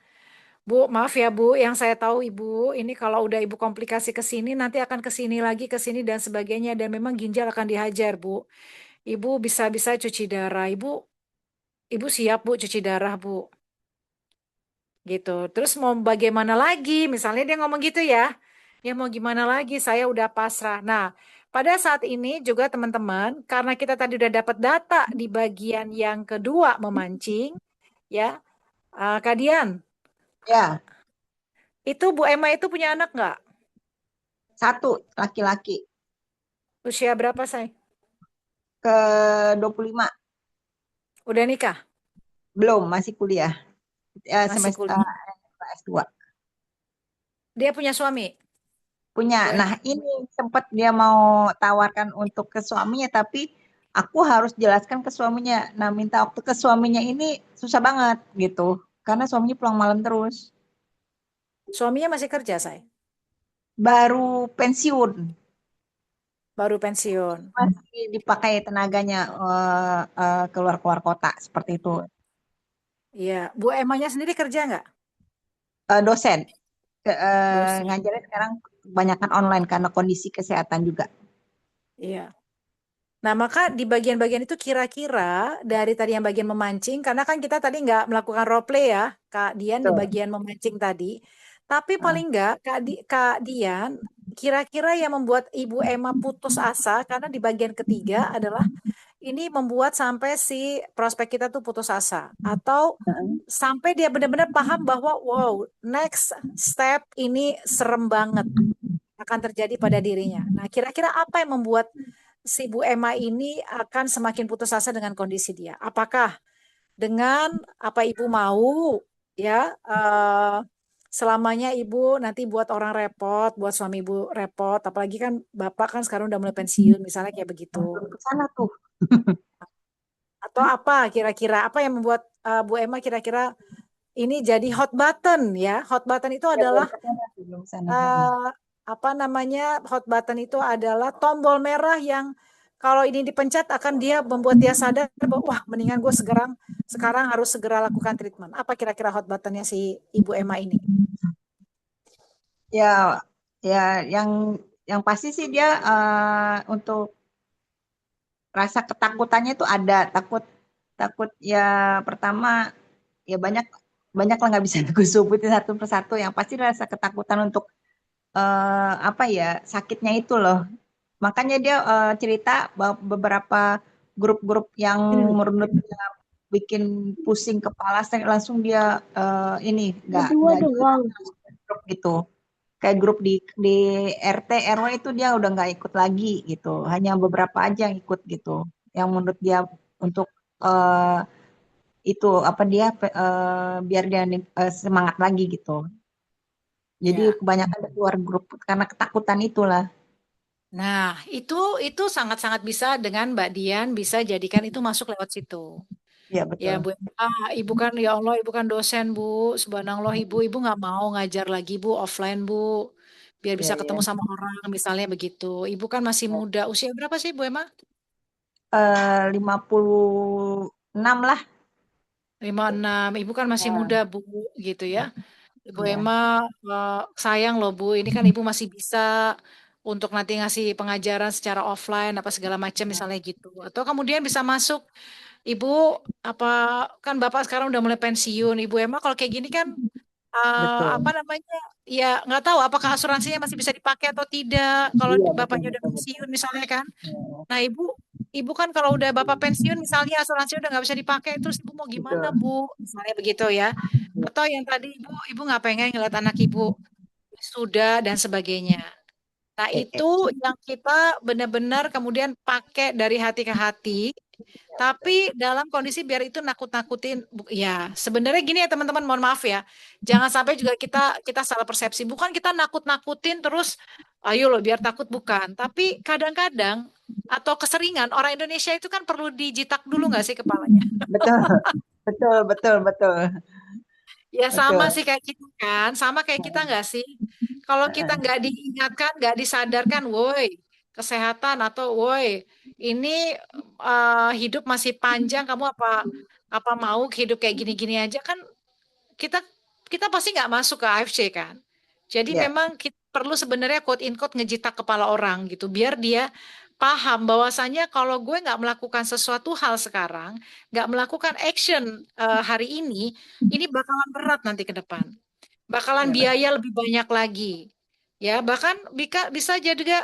Bu, maaf ya Bu, yang saya tahu Ibu, ini kalau udah Ibu komplikasi ke sini, nanti akan ke sini lagi, ke sini dan sebagainya. Dan memang ginjal akan dihajar Bu. Ibu bisa-bisa cuci darah. Ibu siap Bu cuci darah Bu. Gitu. Terus mau bagaimana lagi? Misalnya dia ngomong gitu ya. Ya mau gimana lagi? Saya udah pasrah. Nah, pada saat ini juga teman-teman, karena kita tadi udah dapat data di bagian yang kedua memancing, ya, Kak Dian, Ya, itu Bu Emma itu punya anak nggak? 1 laki-laki Usia berapa say? ke 25 Udah nikah? belum, masih kuliah. Masih Semester kuliah. S2. Dia punya suami? Punya. Bu Nah, Emma? ini sempat dia mau tawarkan untuk ke suaminya, tapi aku harus jelaskan ke suaminya. Nah, minta waktu ke suaminya ini susah banget gitu, karena suaminya pulang malam terus. Suaminya masih kerja say? Baru pensiun, Baru pensiun. masih dipakai tenaganya keluar-keluar kota seperti itu. Iya. Bu Emmanya sendiri kerja nggak? Dosen, Dosen. ngajarin sekarang kebanyakan online karena kondisi kesehatan juga. Iya. Nah, maka di bagian-bagian itu kira-kira dari tadi yang bagian memancing, karena kan kita tadi nggak melakukan role play ya, Kak Dian di Betul. bagian memancing tadi. Tapi Ah, paling nggak, Kak Dian, kira-kira yang membuat Ibu Emma putus asa, karena di bagian ketiga adalah ini membuat sampai si prospek kita tuh putus asa. Atau sampai dia benar-benar paham bahwa, wow, next step ini serem banget akan terjadi pada dirinya. Nah, kira-kira apa yang membuat si Bu Emma ini akan semakin putus asa dengan kondisi dia? Apakah dengan apa Ibu mau ya selamanya Ibu nanti buat orang repot, buat suami Ibu repot, apalagi kan Bapak kan sekarang udah mulai pensiun, misalnya kayak begitu. belum ke sana tuh. Atau apa kira-kira apa yang membuat Bu Emma kira-kira ini jadi hot button ya? Hot button itu Ya, belum adalah ke sana tuh, belum ke sana. eh, apa namanya, hot button itu adalah tombol merah yang kalau ini dipencet akan dia membuat dia sadar bahwa wah mendingan gue sekarang harus segera lakukan treatment. Apa kira-kira hot buttonnya si Ibu Emma ini? Ya, ya, yang pasti sih dia untuk rasa ketakutannya itu ada, takut takut ya pertama ya banyak banyak lah nggak bisa aku sebutin satu persatu. Yang pasti rasa ketakutan untuk apa ya sakitnya itu loh. Makanya dia cerita bahwa beberapa grup-grup yang menurut dia bikin pusing kepala, langsung dia ini nggak doang. grup gitu. Kayak grup di RT RW itu dia udah nggak ikut lagi gitu. Hanya beberapa aja yang ikut gitu. Yang menurut dia untuk eh, itu apa dia biar dia semangat lagi gitu. Jadi Ya. kebanyakan dia keluar grup karena ketakutan itulah. Nah, itu sangat-sangat bisa dengan Mbak Dian bisa jadikan itu masuk lewat situ. Iya Ya betul. Bu, Ibu kan ya Allah, Ibu kan dosen Bu, subhanallah Ibu nggak mau ngajar lagi Bu offline Bu, biar Iya bisa iya. ketemu sama orang misalnya begitu. Ibu kan masih muda, usia berapa sih Bu Emma? 56 lah. 56. Ibu kan masih Ya, muda Bu, gitu ya. Ibu iya. Emma sayang loh Bu, ini kan Ibu masih bisa untuk nanti ngasih pengajaran secara offline apa segala macam misalnya gitu. Atau kemudian bisa masuk Ibu apa kan Bapak sekarang udah mulai pensiun. Ibu Emma kalau kayak gini kan apa Betul. namanya ya nggak tahu apakah asuransinya masih bisa dipakai atau tidak kalau Iya betul bapaknya udah betul betul. pensiun misalnya kan. Iya, Nah ibu kan kalau udah bapak pensiun misalnya asuransi udah nggak bisa dipakai terus ibu mau gimana betul. Bu misalnya begitu ya. Atau yang tadi ibu nggak pengen ngeliat anak ibu sudah dan sebagainya. Nah itu Eh. yang kita benar-benar kemudian pakai dari hati ke hati. Tapi dalam kondisi biar itu nakut-nakutin, ya sebenarnya gini ya teman-teman, mohon maaf ya, jangan sampai juga kita salah persepsi. Bukan kita nakut-nakutin terus, ayo loh biar takut bukan. Tapi kadang-kadang atau keseringan orang Indonesia itu kan perlu dijitak dulu nggak sih kepalanya? Betul. Betul betul betul. Ya sama Betul. sih kayak kita kan, sama kayak kita nggak sih. Kalau kita nggak diingatkan, nggak disadarkan, woi, kesehatan atau woi, ini hidup masih panjang, kamu apa mau hidup kayak gini-gini aja kan kita kita pasti nggak masuk ke AFC kan. Jadi Ya, memang kita perlu sebenarnya quote in quote ngejitak kepala orang gitu, biar dia paham bahwasanya kalau gue nggak melakukan sesuatu hal sekarang, nggak melakukan action hari ini bakalan berat nanti ke depan, bakalan ya, biaya lebih banyak lagi. Ya, bahkan bisa jadi juga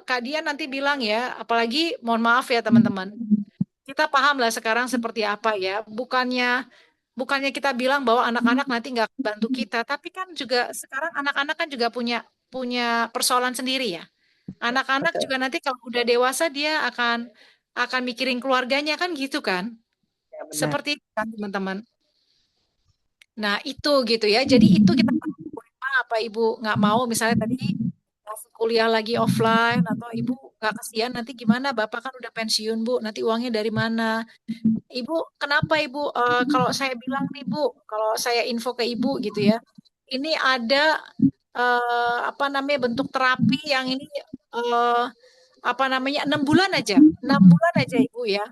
Kak Dian nanti bilang ya, apalagi mohon maaf ya teman-teman, kita paham lah sekarang seperti apa ya, bukannya kita bilang bahwa anak-anak nanti nggak bantu kita, tapi kan juga sekarang anak-anak kan juga punya punya persoalan sendiri ya. Anak-anak betul. juga nanti kalau udah dewasa dia akan mikirin keluarganya kan gitu kan. Ya, benar. Seperti itu kan teman-teman. Nah, itu gitu ya. Jadi itu kita apa ibu nggak mau misalnya tadi masih kuliah lagi offline atau ibu nggak kasihan nanti gimana bapak kan udah pensiun bu nanti uangnya dari mana ibu kenapa ibu kalau saya bilang nih bu kalau saya info ke ibu gitu ya ini ada apa namanya bentuk terapi yang ini eh, apa namanya 6 bulan aja 6 bulan aja ibu ya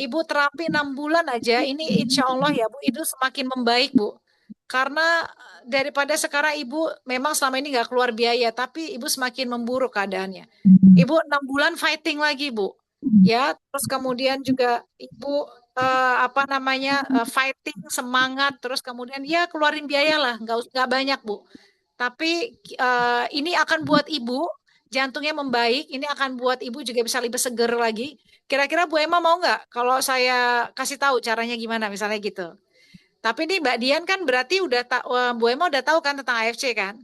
ibu terapi 6 bulan aja ini insya Allah ya bu itu semakin membaik bu karena daripada sekarang ibu memang selama ini nggak keluar biaya tapi ibu semakin memburuk keadaannya ibu 6 bulan fighting lagi bu ya terus kemudian juga ibu apa namanya fighting semangat terus kemudian ya keluarin biaya lah nggak banyak bu tapi ini akan buat ibu jantungnya membaik, ini akan buat ibu juga bisa lebih seger lagi. Kira-kira Bu Emma mau nggak kalau saya kasih tahu caranya gimana misalnya gitu. Tapi nih Mbak Dian kan berarti udah Bu Emma udah tahu kan tentang AFC kan?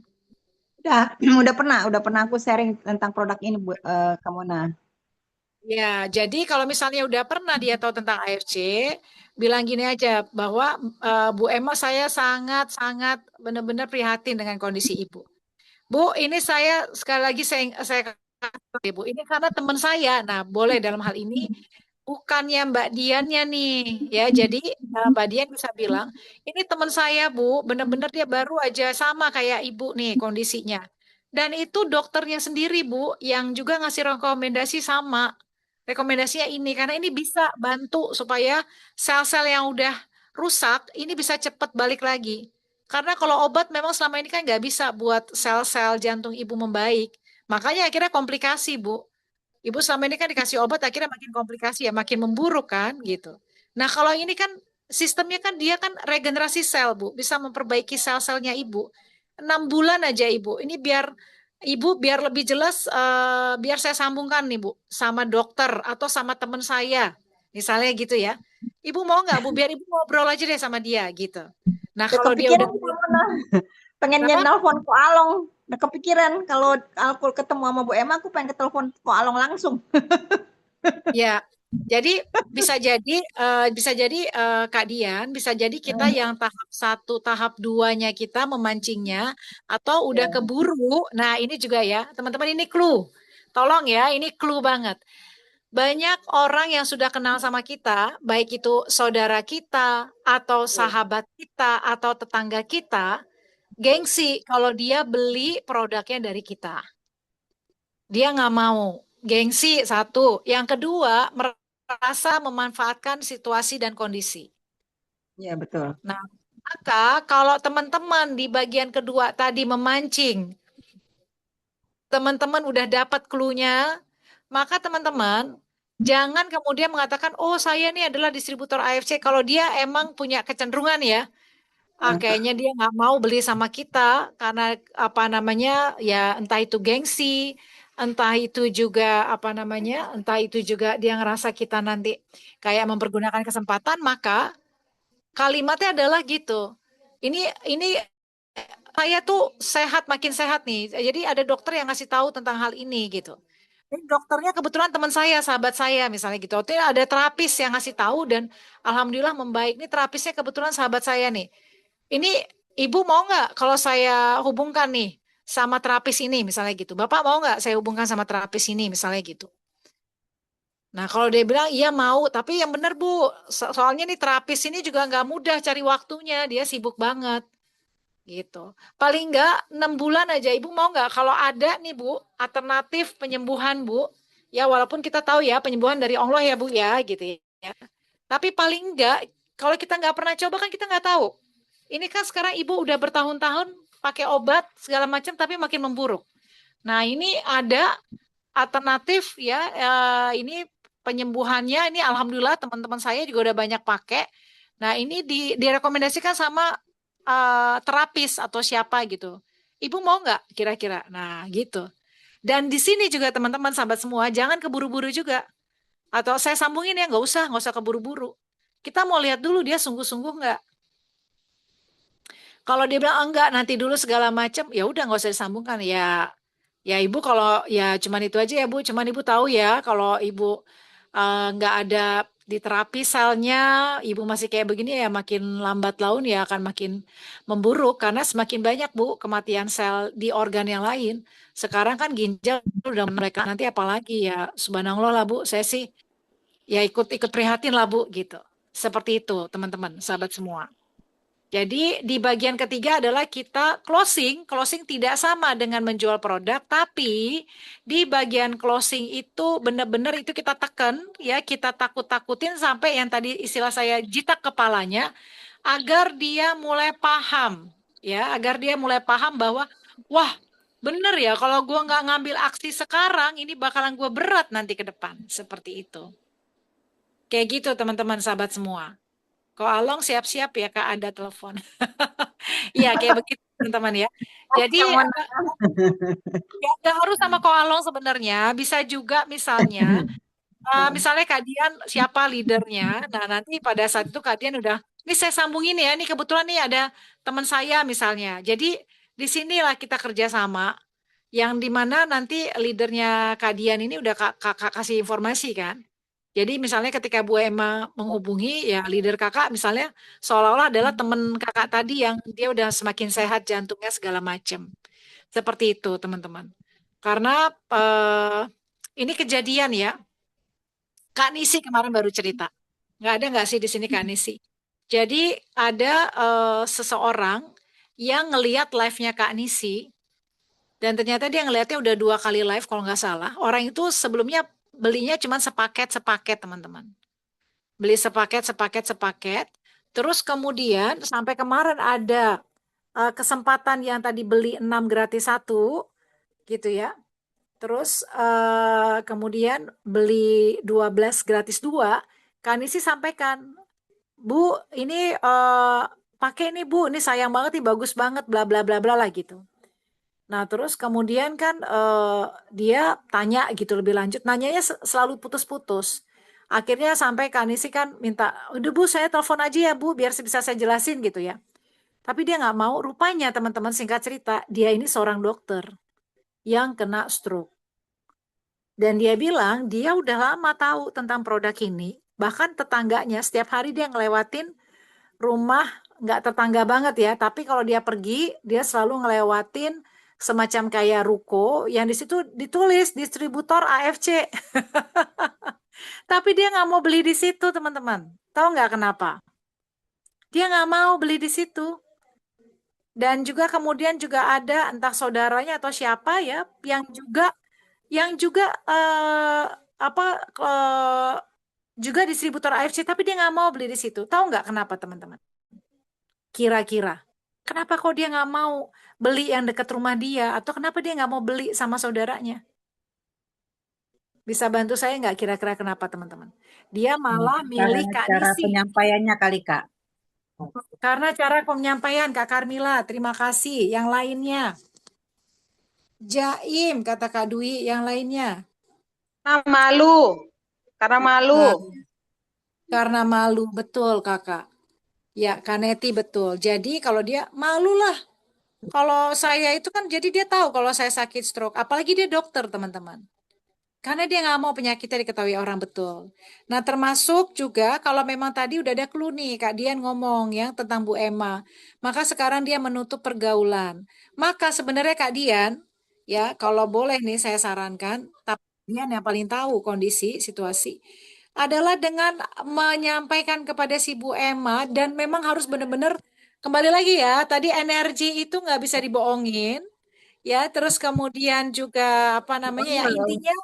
Udah, udah pernah aku sharing tentang produk ini, Bu, Kak Mona. Ya, jadi kalau misalnya udah pernah dia tahu tentang AFC, bilang gini aja bahwa Bu Emma saya sangat-sangat benar-benar prihatin dengan kondisi ibu. Bu, ini saya sekali lagi saya katakan, Bu, ini karena teman saya. Nah, boleh dalam hal ini bukannya Mbak Diannya nih, ya. Jadi Mbak Dian bisa bilang, ini teman saya, Bu, benar-benar dia baru aja sama kayak Ibu nih kondisinya. Dan itu dokternya sendiri, Bu, yang juga ngasih rekomendasi sama. Rekomendasinya ini karena ini bisa bantu supaya sel-sel yang udah rusak ini bisa cepat balik lagi. Karena kalau obat memang selama ini kan nggak bisa buat sel-sel jantung ibu membaik. Makanya akhirnya komplikasi, Bu. Ibu selama ini kan dikasih obat akhirnya makin komplikasi ya, makin memburuk kan gitu. Nah, kalau ini kan sistemnya kan dia kan regenerasi sel, Bu. Bisa memperbaiki sel-selnya ibu. 6 bulan aja ibu. Ini biar lebih jelas, biar saya sambungkan nih Bu, sama dokter atau sama teman saya. Misalnya gitu ya. Ibu mau nggak Bu, biar ibu ngobrol aja deh sama dia gitu. Nah, Udah kalau dia kepikiran, udah Kak Mona. Pengennya apa? nelpon Ko Along. Udah kepikiran kalau aku ketemu sama Bu Emma, aku pengen ke telepon Ko Along langsung. Ya, jadi bisa jadi Kak Dian, bisa jadi kita yang tahap 1, tahap 2-nya kita memancingnya atau udah Ya. keburu. Nah, ini juga ya, teman-teman ini clue. Tolong ya, ini clue banget. Banyak orang yang sudah kenal sama kita, baik itu saudara kita atau sahabat kita atau tetangga kita, gengsi kalau dia beli produknya dari kita. Dia nggak mau. Gengsi satu. Yang kedua, merasa memanfaatkan situasi dan kondisi. Ya, betul. Nah, maka kalau teman-teman di bagian kedua tadi memancing, teman-teman udah dapat clue-nya, maka teman-teman jangan kemudian mengatakan, oh saya ini adalah distributor AFC. Kalau dia emang punya kecenderungan ya, kayaknya dia nggak mau beli sama kita karena apa namanya ya entah itu gengsi, entah itu juga apa namanya, entah itu juga dia ngerasa kita nanti kayak mempergunakan kesempatan, maka kalimatnya adalah gitu. Ini saya tuh sehat makin sehat nih. Jadi ada dokter yang ngasih tahu tentang hal ini gitu. Ini dokternya kebetulan teman saya, sahabat saya misalnya gitu. Itu ada terapis yang ngasih tahu dan alhamdulillah membaik. Ini terapisnya kebetulan sahabat saya nih. Ini ibu mau nggak kalau saya hubungkan nih sama terapis ini misalnya gitu. Bapak mau nggak saya hubungkan sama terapis ini misalnya gitu. Nah kalau dia bilang iya mau, tapi yang benar Bu, soalnya nih terapis ini juga nggak mudah cari waktunya, dia sibuk banget. Gitu. Paling enggak 6 bulan aja. Ibu mau nggak kalau ada nih Bu, alternatif penyembuhan Bu. Ya walaupun kita tahu ya penyembuhan dari Allah ya Bu ya gitu ya. Tapi paling enggak kalau kita nggak pernah coba kan kita nggak tahu. Ini kan sekarang Ibu udah bertahun-tahun pakai obat segala macam tapi makin memburuk. Nah, ini ada alternatif ya. Ini penyembuhannya ini alhamdulillah teman-teman saya juga udah banyak pakai. Nah, ini direkomendasikan sama terapis atau siapa gitu. Ibu mau nggak kira-kira? Nah, gitu. Dan di sini juga teman-teman sahabat semua, jangan keburu-buru juga. Atau saya sambungin ya, nggak usah keburu-buru. Kita mau lihat dulu dia sungguh-sungguh nggak. Kalau dia bilang enggak, nanti dulu segala macam, ya udah nggak usah disambungkan. Ya ibu kalau ya cuman itu aja ya Bu, cuman ibu tahu ya kalau ibu nggak ada di terapi selnya, ibu masih kayak begini ya makin lambat laun ya akan makin memburuk karena semakin banyak Bu kematian sel di organ yang lain. Sekarang kan ginjal udah mereka nanti apalagi ya subhanallah lah Bu, saya sih ya ikut prihatin lah Bu gitu. Seperti itu teman-teman, sahabat semua. Jadi di bagian ketiga adalah kita closing tidak sama dengan menjual produk, tapi di bagian closing itu benar-benar itu kita tekan, ya kita takut-takutin sampai yang tadi istilah saya jitak kepalanya, agar dia mulai paham, ya agar dia mulai paham bahwa, wah bener ya kalau gue nggak ngambil aksi sekarang, ini bakalan gue berat nanti ke depan, seperti itu. Kayak gitu teman-teman sahabat semua. Ko Along siap-siap ya Kak, ada telepon. Iya kayak begitu teman-teman ya. Jadi Yang ya nggak harus sama Ko Along sebenarnya, bisa juga misalnya Kak Dian siapa leadernya. Nah nanti pada saat itu Kak Dian udah, ini saya sambungin ya, ini kebetulan nih ada teman saya misalnya. Jadi di sinilah kita kerjasama, yang dimana nanti leadernya Kak Dian ini udah kakak kasih informasi kan. Jadi misalnya ketika Bu Emma menghubungi ya leader kakak misalnya seolah-olah adalah teman kakak tadi yang dia udah semakin sehat jantungnya segala macam. Seperti itu teman-teman. Karena ini kejadian ya. Kak Nisi kemarin baru cerita. Nggak ada nggak sih di sini Kak Nisi? Jadi ada seseorang yang ngeliat live-nya Kak Nisi dan ternyata dia ngeliatnya udah 2 kali live kalau nggak salah. Orang itu sebelumnya belinya cuma sepaket teman-teman. Beli sepaket. Terus kemudian sampai kemarin ada kesempatan yang tadi beli 6 gratis 1 gitu ya. Terus kemudian beli 12 gratis 2. Kani sih sampaikan, Bu, ini pakai ini Bu, ini sayang banget nih, bagus banget, bla bla bla bla lah gitu. Nah terus kemudian kan dia tanya gitu lebih lanjut, nanyanya selalu putus-putus. Akhirnya sampai Kak Nisi kan minta, udah Bu saya telepon aja ya Bu biar bisa saya jelasin gitu ya. Tapi dia nggak mau, rupanya teman-teman singkat cerita, dia ini seorang dokter yang kena stroke. Dan dia bilang dia udah lama tahu tentang produk ini, bahkan tetangganya setiap hari dia ngelewatin rumah, nggak tetangga banget ya, tapi kalau dia pergi, dia selalu ngelewatin semacam kayak ruko yang di situ ditulis distributor AFC. Tapi dia nggak mau beli di situ, teman-teman. Tahu nggak kenapa? Dia nggak mau beli di situ. Dan juga kemudian juga ada entah saudaranya atau siapa ya yang juga apa juga distributor AFC, tapi dia nggak mau beli di situ. Tahu nggak kenapa, teman-teman? Kira-kira kenapa kok dia nggak mau beli yang dekat rumah dia, atau kenapa dia nggak mau beli sama saudaranya? Bisa bantu saya nggak kira-kira kenapa teman-teman? Dia malah milih Karena Kak cara Nisi. penyampaiannya kali Kak. Karena cara penyampaian Kak Carmila, terima kasih. Yang lainnya. Jaim, kata Kak Dwi, yang lainnya. Malu. Karena malu. Karena malu, betul Kakak. Ya, Kaneti betul. Jadi kalau dia malu lah. Kalau saya itu kan jadi dia tahu kalau saya sakit stroke. Apalagi dia dokter teman-teman. Karena dia nggak mau penyakitnya diketahui orang betul. Nah termasuk juga kalau memang tadi udah ada clue nih Kak Dian ngomong yang tentang Bu Emma. Maka sekarang dia menutup pergaulan. Maka sebenarnya Kak Dian, ya kalau boleh nih saya sarankan, tapi Dian yang paling tahu kondisi, situasi, adalah dengan menyampaikan kepada si Bu Emma dan memang harus benar-benar kembali lagi ya, tadi energi itu nggak bisa dibohongin, ya. Terus kemudian juga apa namanya ya, intinya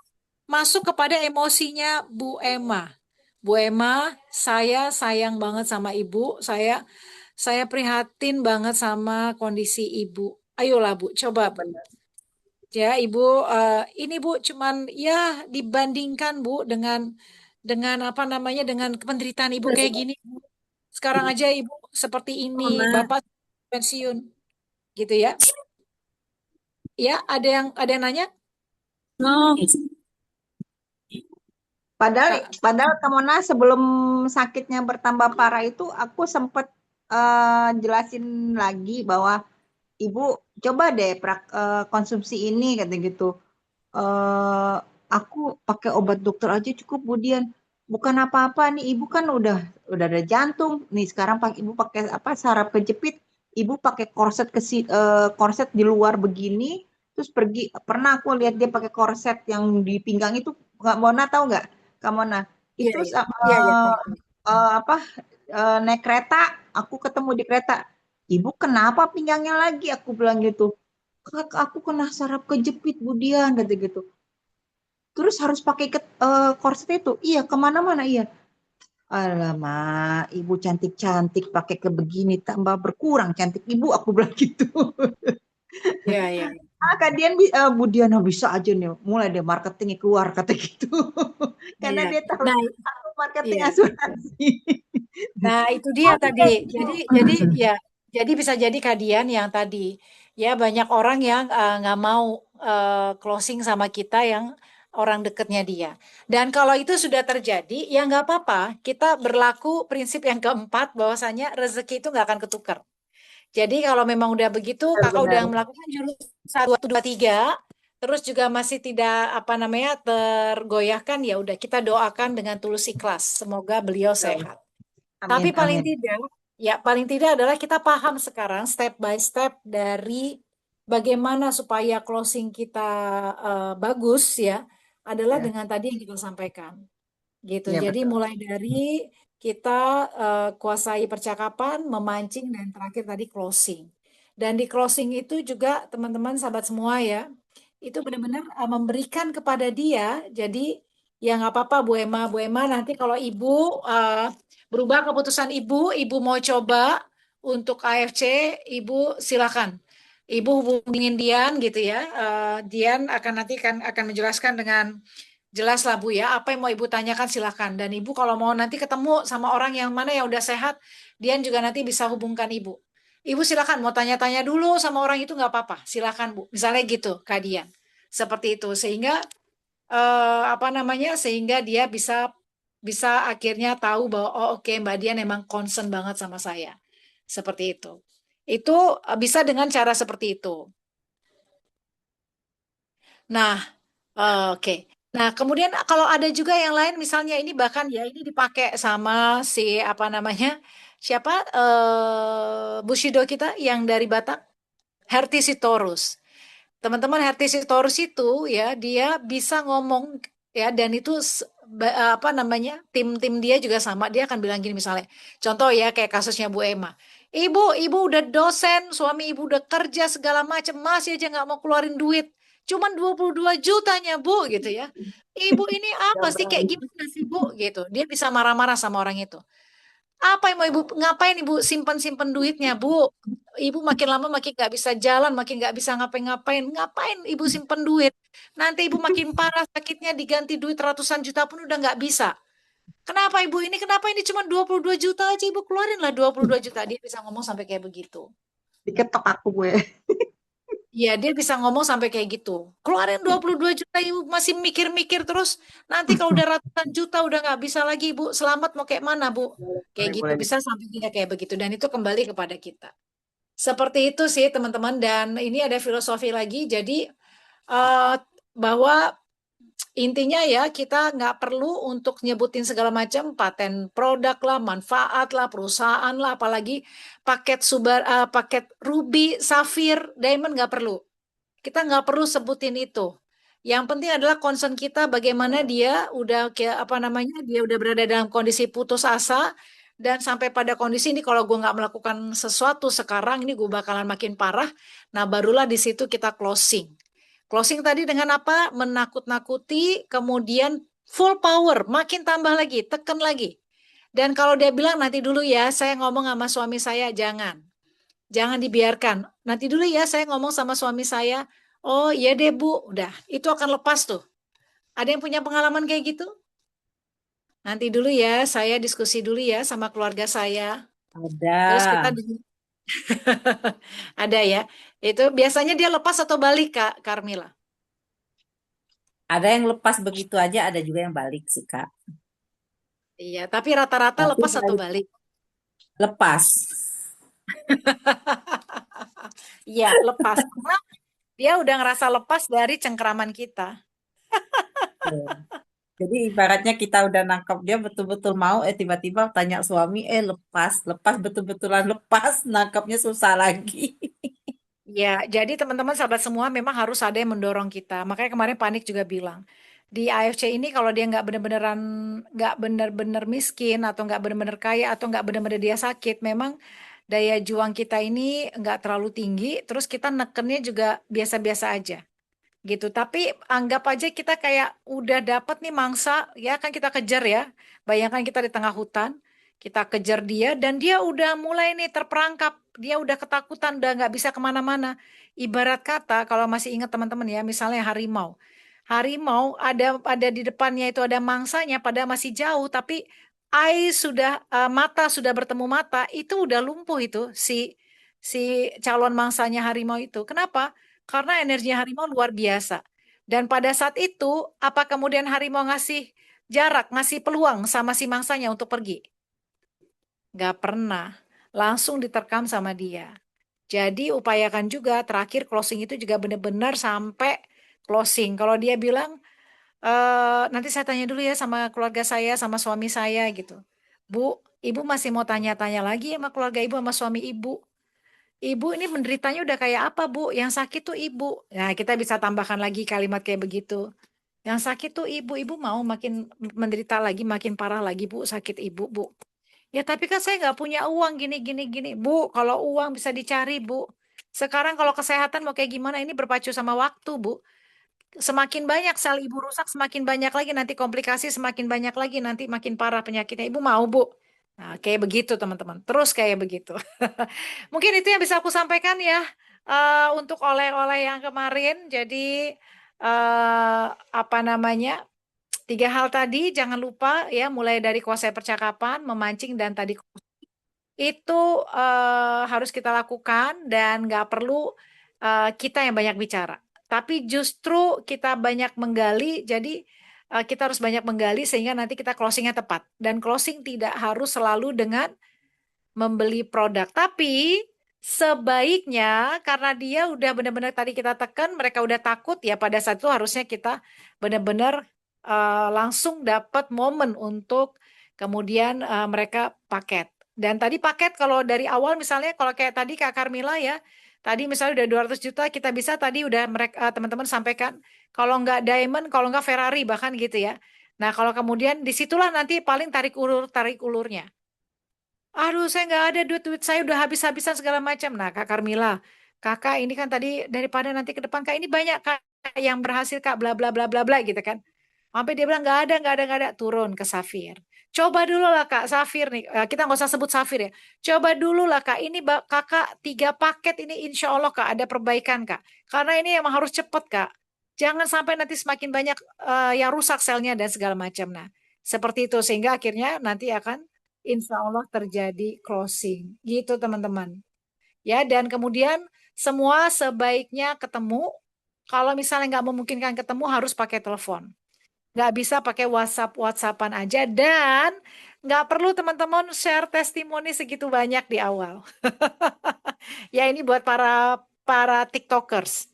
masuk kepada emosinya Bu Emma. Bu Emma, saya sayang banget sama ibu. Saya prihatin banget sama kondisi ibu. Ayolah Bu, coba Bu. Ya Ibu, ini Bu cuman ya dibandingkan Bu dengan apa namanya dengan penderitaan Ibu kayak gini. Sekarang aja Ibu seperti ini, Mona. Bapak pensiun, gitu ya. Ya, ada yang nanya? No. Padahal Kak. padahal Kamona sebelum sakitnya bertambah parah itu aku sempat jelasin lagi bahwa ibu coba deh konsumsi ini kata gitu. Aku pakai obat dokter aja cukup kemudian bukan apa-apa nih ibu kan udah ada jantung nih sekarang ibu pakai apa saraf kejepit ibu pakai korset di luar begini terus pergi pernah aku lihat dia pakai korset yang di pinggang itu nggak Mona tahu nggak Kak Mona Iya, itu iya. Iya, iya, tahu. apa naik kereta aku ketemu di kereta ibu kenapa pinggangnya lagi aku bilang gitu Kak, aku kena saraf kejepit Budian kata gitu terus harus pakai korset itu iya kemana-mana iya alamak ibu cantik-cantik pakai ke begini tambah berkurang cantik ibu aku bilang gitu Iya, iya. Kadian Budiana bisa aja nih mulai deh marketingnya keluar kata gitu karena Iya. dia tahu Nah, aku marketing iya. asuransi Nah, itu dia tadi. Ya, jadi bisa jadi kadian yang tadi ya banyak orang yang nggak mau closing sama kita yang orang dekatnya dia. Dan kalau itu sudah terjadi, ya nggak apa-apa. Kita berlaku prinsip yang keempat bahwasanya rezeki itu nggak akan ketukar. Jadi kalau memang udah begitu, kakak udah benar-benar melakukan jurus 1, 2, 3, terus juga masih tidak apa namanya tergoyahkan, ya udah kita doakan dengan tulus ikhlas. Semoga beliau sehat. amin Tapi paling amin tidak, ya paling tidak adalah kita paham sekarang step by step dari bagaimana supaya closing kita bagus ya, adalah ya dengan tadi yang kita sampaikan. Gitu. ya Jadi betul mulai dari kita kuasai percakapan, memancing, dan terakhir tadi closing. Dan di closing itu juga teman-teman sahabat semua ya, itu benar-benar memberikan kepada dia. Jadi ya nggak apa-apa Bu Emma nanti kalau Ibu berubah keputusan Ibu mau coba untuk AFC, Ibu silakan. Ibu hubungin Dian gitu ya. Dian akan nanti akan menjelaskan dengan jelas lah Bu ya, apa yang mau Ibu tanyakan silahkan. Dan Ibu kalau mau nanti ketemu sama orang yang mana yang udah sehat, Dian juga nanti bisa hubungkan Ibu. Ibu silahkan mau tanya-tanya dulu sama orang itu nggak apa-apa, silahkan Bu. Misalnya gitu, Kak Dian. Seperti itu, sehingga apa namanya, sehingga dia bisa bisa akhirnya tahu bahwa oh oke Mbak Dian emang concern banget sama saya. Seperti itu. Itu bisa dengan cara seperti itu. Nah, oke. Nah, kemudian kalau ada juga yang lain, misalnya ini bahkan ya ini dipakai sama si apa namanya siapa Bushido kita yang dari Batak, Herti Sitorus. Teman-teman Herti Sitorus itu ya dia bisa ngomong ya dan itu apa namanya tim-tim dia juga sama. Dia akan bilang gini misalnya, contoh ya kayak kasusnya Bu Emma. Ibu udah dosen, suami ibu udah kerja segala macam, masih aja nggak mau keluarin duit. Cuman 22 jutanya Bu gitu ya. Ibu ini ya apa sih kayak berani gimana sih Bu gitu. Dia bisa marah-marah sama orang itu. Apa yang mau ibu ngapain ibu simpen-simpen duitnya Bu? Ibu makin lama makin nggak bisa jalan, makin nggak bisa ngapain-ngapain. Ngapain ibu simpen duit? Nanti ibu makin parah sakitnya diganti duit ratusan juta pun udah nggak bisa. Kenapa ibu ini? Kenapa ini cuma 22 juta aja ibu keluarin lah 22 juta. Dia bisa ngomong sampai kayak begitu. diketok aku gue Iya, dia bisa ngomong sampai kayak gitu. Keluarin 22 juta, ibu masih mikir-mikir terus. Nanti kalau udah ratusan juta udah nggak bisa lagi, Bu. Selamat mau kayak mana, Bu? Kayak boleh gitu. boleh Bisa sampai dia kayak begitu. Dan itu kembali kepada kita. Seperti itu sih, teman-teman. Dan ini ada filosofi lagi. Jadi, eh, bahwa intinya ya, kita nggak perlu untuk nyebutin segala macam paten produk lah, manfaat lah, perusahaan lah, apalagi paket ruby, safir, diamond nggak perlu. Kita nggak perlu sebutin itu. Yang penting adalah concern kita bagaimana dia udah kayak apa namanya dia udah berada dalam kondisi putus asa Dan sampai pada kondisi ini kalau gue nggak melakukan sesuatu sekarang, ini gue bakalan makin parah. Nah, barulah di situ kita closing. Closing tadi dengan apa? Menakut-nakuti, kemudian full power, makin tambah lagi, tekan lagi. Dan kalau dia bilang nanti dulu ya, saya ngomong sama suami saya, jangan. Jangan dibiarkan. Nanti dulu ya, saya ngomong sama suami saya. Oh iya deh Bu, udah. Itu akan lepas tuh. Ada yang punya pengalaman kayak gitu? Nanti dulu ya, saya diskusi dulu ya sama keluarga saya. Terus kita Ada. ada ya. Itu biasanya dia lepas atau balik Kak Carmila? Ada yang lepas begitu aja, ada juga yang balik sih, Kak. Iya, tapi rata-rata Tapi lepas atau balik balik? lepas. Iya, lepas. Karena dia udah ngerasa lepas dari cengkeraman kita. Tuh. Jadi ibaratnya kita udah nangkap dia betul-betul mau, tiba-tiba tanya suami, lepas, lepas betul-betulan lepas, nangkapnya susah lagi. Ya, jadi teman-teman sahabat semua memang harus ada yang mendorong kita. Makanya kemarin Panik juga bilang, di AFC ini kalau dia nggak bener-bener miskin atau nggak bener-bener kaya atau nggak bener-bener dia sakit, memang daya juang kita ini nggak terlalu tinggi. Terus kita nekennya juga biasa-biasa aja, gitu. Tapi anggap aja kita kayak udah dapat nih mangsa, ya kan kita kejar ya. Bayangkan kita di tengah hutan, kita kejar dia dan dia udah mulai nih terperangkap, dia udah ketakutan, udah nggak bisa kemana-mana. Ibarat kata kalau masih ingat teman-teman ya, misalnya harimau. Harimau ada di depannya itu ada mangsanya, pada masih jauh, tapi mata sudah bertemu mata, itu udah lumpuh itu si calon mangsanya harimau itu. Kenapa? Karena energinya harimau luar biasa. Dan pada saat itu, apa kemudian harimau ngasih jarak, ngasih peluang sama si mangsanya untuk pergi? Gak pernah. Langsung diterkam sama dia. Jadi upayakan juga terakhir closing itu juga benar-benar sampai closing. Kalau dia bilang, nanti saya tanya dulu ya sama keluarga saya, sama suami saya gitu. Bu, ibu masih mau tanya-tanya lagi sama keluarga ibu, sama suami ibu. Ibu ini menderitanya udah kayak apa, Bu? Yang sakit tuh ibu. Nah, kita bisa tambahkan lagi kalimat kayak begitu. Yang sakit tuh ibu. Ibu mau makin menderita lagi, makin parah lagi, Bu. Sakit ibu, Bu. Ya, tapi kan saya nggak punya uang gini, gini, gini. Bu, kalau uang bisa dicari, Bu. Sekarang kalau kesehatan mau kayak gimana? Ini berpacu sama waktu, Bu. Semakin banyak sel ibu rusak, semakin banyak lagi nanti komplikasi, semakin banyak lagi nanti makin parah penyakitnya. Ibu mau, Bu? Nah, kayak begitu, teman-teman. Terus kayak begitu. Mungkin itu yang bisa aku sampaikan ya untuk oleh-oleh yang kemarin. Jadi apa namanya? 3 hal tadi jangan lupa ya, mulai dari kuasai percakapan, memancing dan tadi itu harus kita lakukan dan nggak perlu kita yang banyak bicara. Tapi justru kita banyak menggali, jadi kita harus banyak menggali sehingga nanti kita closingnya tepat. Dan closing tidak harus selalu dengan membeli produk. Tapi sebaiknya karena dia udah benar-benar tadi kita tekan, mereka udah takut ya pada saat itu harusnya kita benar-benar langsung dapat momen untuk kemudian mereka paket. Dan tadi paket kalau dari awal misalnya kalau kayak tadi Kak Carmila ya, tadi misalnya udah 200 juta kita bisa tadi udah mereka teman-teman sampaikan kalau nggak diamond, kalau nggak Ferrari bahkan gitu ya. Nah, kalau kemudian disitulah nanti paling tarik ulurnya. Aduh, saya nggak ada duit saya udah habis-habisan segala macam. Nah, Kak Carmila, kakak ini kan tadi daripada nanti ke depan kak ini banyak kak yang berhasil kak bla bla bla bla bla gitu kan. Sampai dia bilang nggak ada, turun ke Safir. Coba dulu lah kak Safir nih, kita nggak usah sebut Safir ya. Coba dulu lah kak, ini kakak 3 paket ini insya Allah kak ada perbaikan kak. Karena ini emang harus cepet kak. Jangan sampai nanti semakin banyak yang rusak selnya dan segala macam. Nah, seperti itu sehingga akhirnya nanti akan insya Allah terjadi closing. Gitu teman-teman. Ya, dan kemudian semua sebaiknya ketemu. Kalau misalnya nggak memungkinkan ketemu harus pakai telepon. Nggak bisa pakai WhatsApp-WhatsAppan aja. Dan nggak perlu teman-teman share testimoni segitu banyak di awal. Ya ini buat para TikTokers.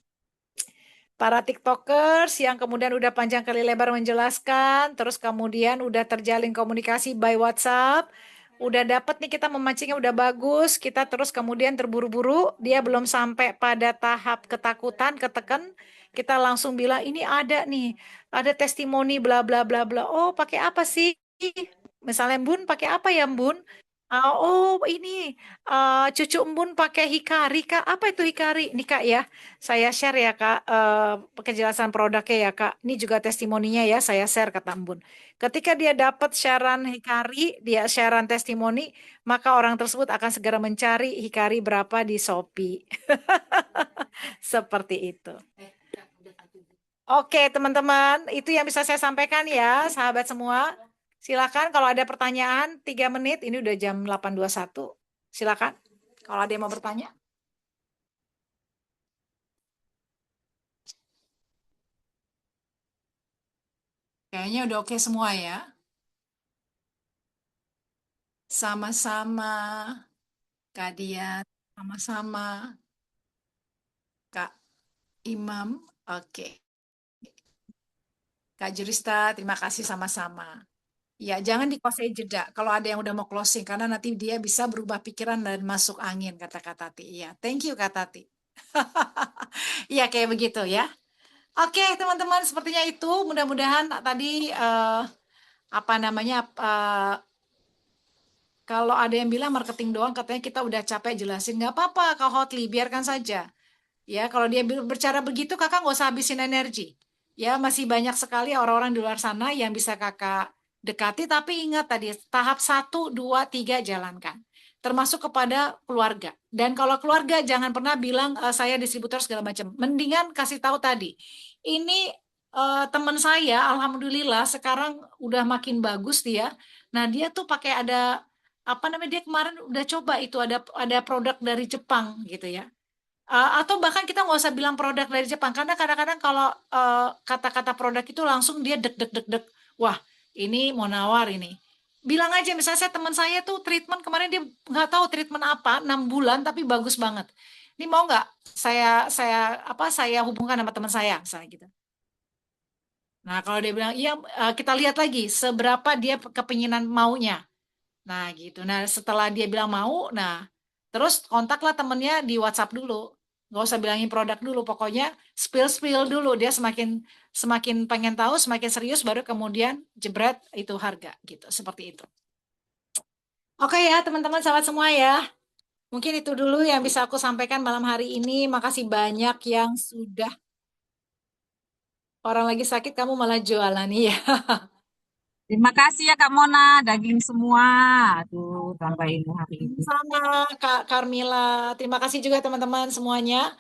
Para TikTokers yang kemudian udah panjang kali lebar menjelaskan, terus kemudian udah terjalin komunikasi by WhatsApp, udah dapet nih kita memancingnya udah bagus, kita terus kemudian terburu-buru, dia belum sampai pada tahap ketakutan, ketekan, kita langsung bilang ini ada nih, ada testimoni bla bla bla bla. Oh, pakai apa sih? Misalnya Bun, pakai apa ya Bun? Oh, ini cucu Embun pakai Hikari, Kak. Apa itu Hikari? Nih, Kak ya. Saya share ya, Kak, penjelasan produknya ya, Kak. Ini juga testimoninya ya, saya share kata Embun. Ketika dia dapat sharean Hikari, dia sharean testimoni, maka orang tersebut akan segera mencari Hikari berapa di Shopee. Seperti itu. Oke, teman-teman, itu yang bisa saya sampaikan ya, sahabat semua. Silakan kalau ada pertanyaan 3 menit, ini udah jam 8.21. Silakan kalau ada yang mau bertanya. Kayaknya udah oke semua ya. Sama-sama, Kak Dian, sama-sama, Kak Imam. Oke. Kak Jurista, terima kasih sama-sama. Ya, jangan dikuasai jeda kalau ada yang udah mau closing, karena nanti dia bisa berubah pikiran dan masuk angin, kata Kak Tati. Iya, thank you Kak Tati. Iya, kayak begitu ya. Oke, teman-teman, sepertinya itu. Mudah-mudahan tadi apa namanya? Kalau ada yang bilang marketing doang, katanya kita udah capek jelasin. Nggak apa-apa, Kak Hotli, biarkan saja. Ya, kalau dia bercara begitu, kakak nggak usah habisin energi. Ya, masih banyak sekali orang-orang di luar sana yang bisa kakak dekati, tapi ingat tadi, tahap 1, 2, 3 jalankan. Termasuk kepada keluarga. Dan kalau keluarga, jangan pernah bilang, saya distributor segala macam. Mendingan kasih tahu tadi. Ini teman saya, Alhamdulillah, sekarang udah makin bagus dia. Nah, dia tuh pakai ada, apa namanya, dia kemarin udah coba itu, ada produk dari Jepang gitu ya. Atau bahkan kita nggak usah bilang produk dari Jepang, karena kadang-kadang kalau kata-kata produk itu langsung dia deg deg deg deg, wah ini mau nawar ini. Bilang aja, misalnya teman saya tuh treatment kemarin, dia nggak tahu treatment apa, 6 bulan tapi bagus banget. Ini mau nggak saya hubungkan sama teman saya, misalnya gitu. Nah kalau dia bilang iya, kita lihat lagi seberapa dia kepinginan maunya. Nah gitu. Nah setelah dia bilang mau, nah terus kontaklah temennya di WhatsApp dulu. Nggak usah bilangin produk dulu, pokoknya spill dulu. Dia semakin semakin pengen tahu, semakin serius, baru kemudian jebret itu harga gitu. Seperti itu. Oke ya teman-teman, sahabat semua ya. Mungkin itu dulu yang bisa aku sampaikan malam hari ini. Makasih banyak yang sudah, orang lagi sakit kamu malah jualan ya. Terima kasih ya Kak Mona, daging semua. Aduh, tambah ilmu hari ini. Sama Kak Carmila. Terima kasih juga teman-teman semuanya.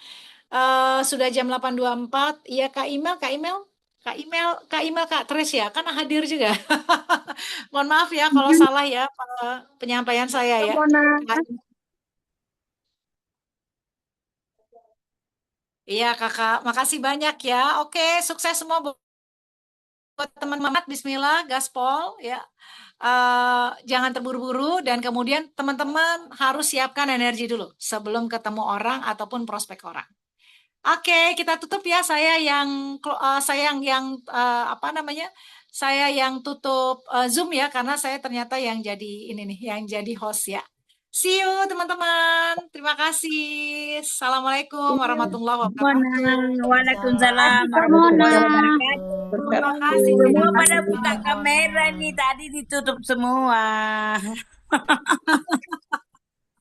Sudah jam 8.24. Iya Kak Email Kak Tres ya, kan hadir juga. Mohon maaf ya kalau salah ya penyampaian saya ya. Iya Kakak, makasih banyak ya. Oke, sukses semua buat teman-teman. Bismillah, gaspol ya. Jangan terburu-buru, dan kemudian teman-teman harus siapkan energi dulu sebelum ketemu orang ataupun prospek orang. Oke, kita tutup ya. Apa namanya? Saya yang tutup Zoom ya, karena saya ternyata yang jadi ini nih, yang jadi host ya. See you teman-teman. Terima kasih. Assalamualaikum warahmatullahi wabarakatuh. Waalaikumsalam Kak warahmatullahi Mona. wabarakatuh. Terima kasih. Semua pada buka kamera nih, tadi ditutup semua.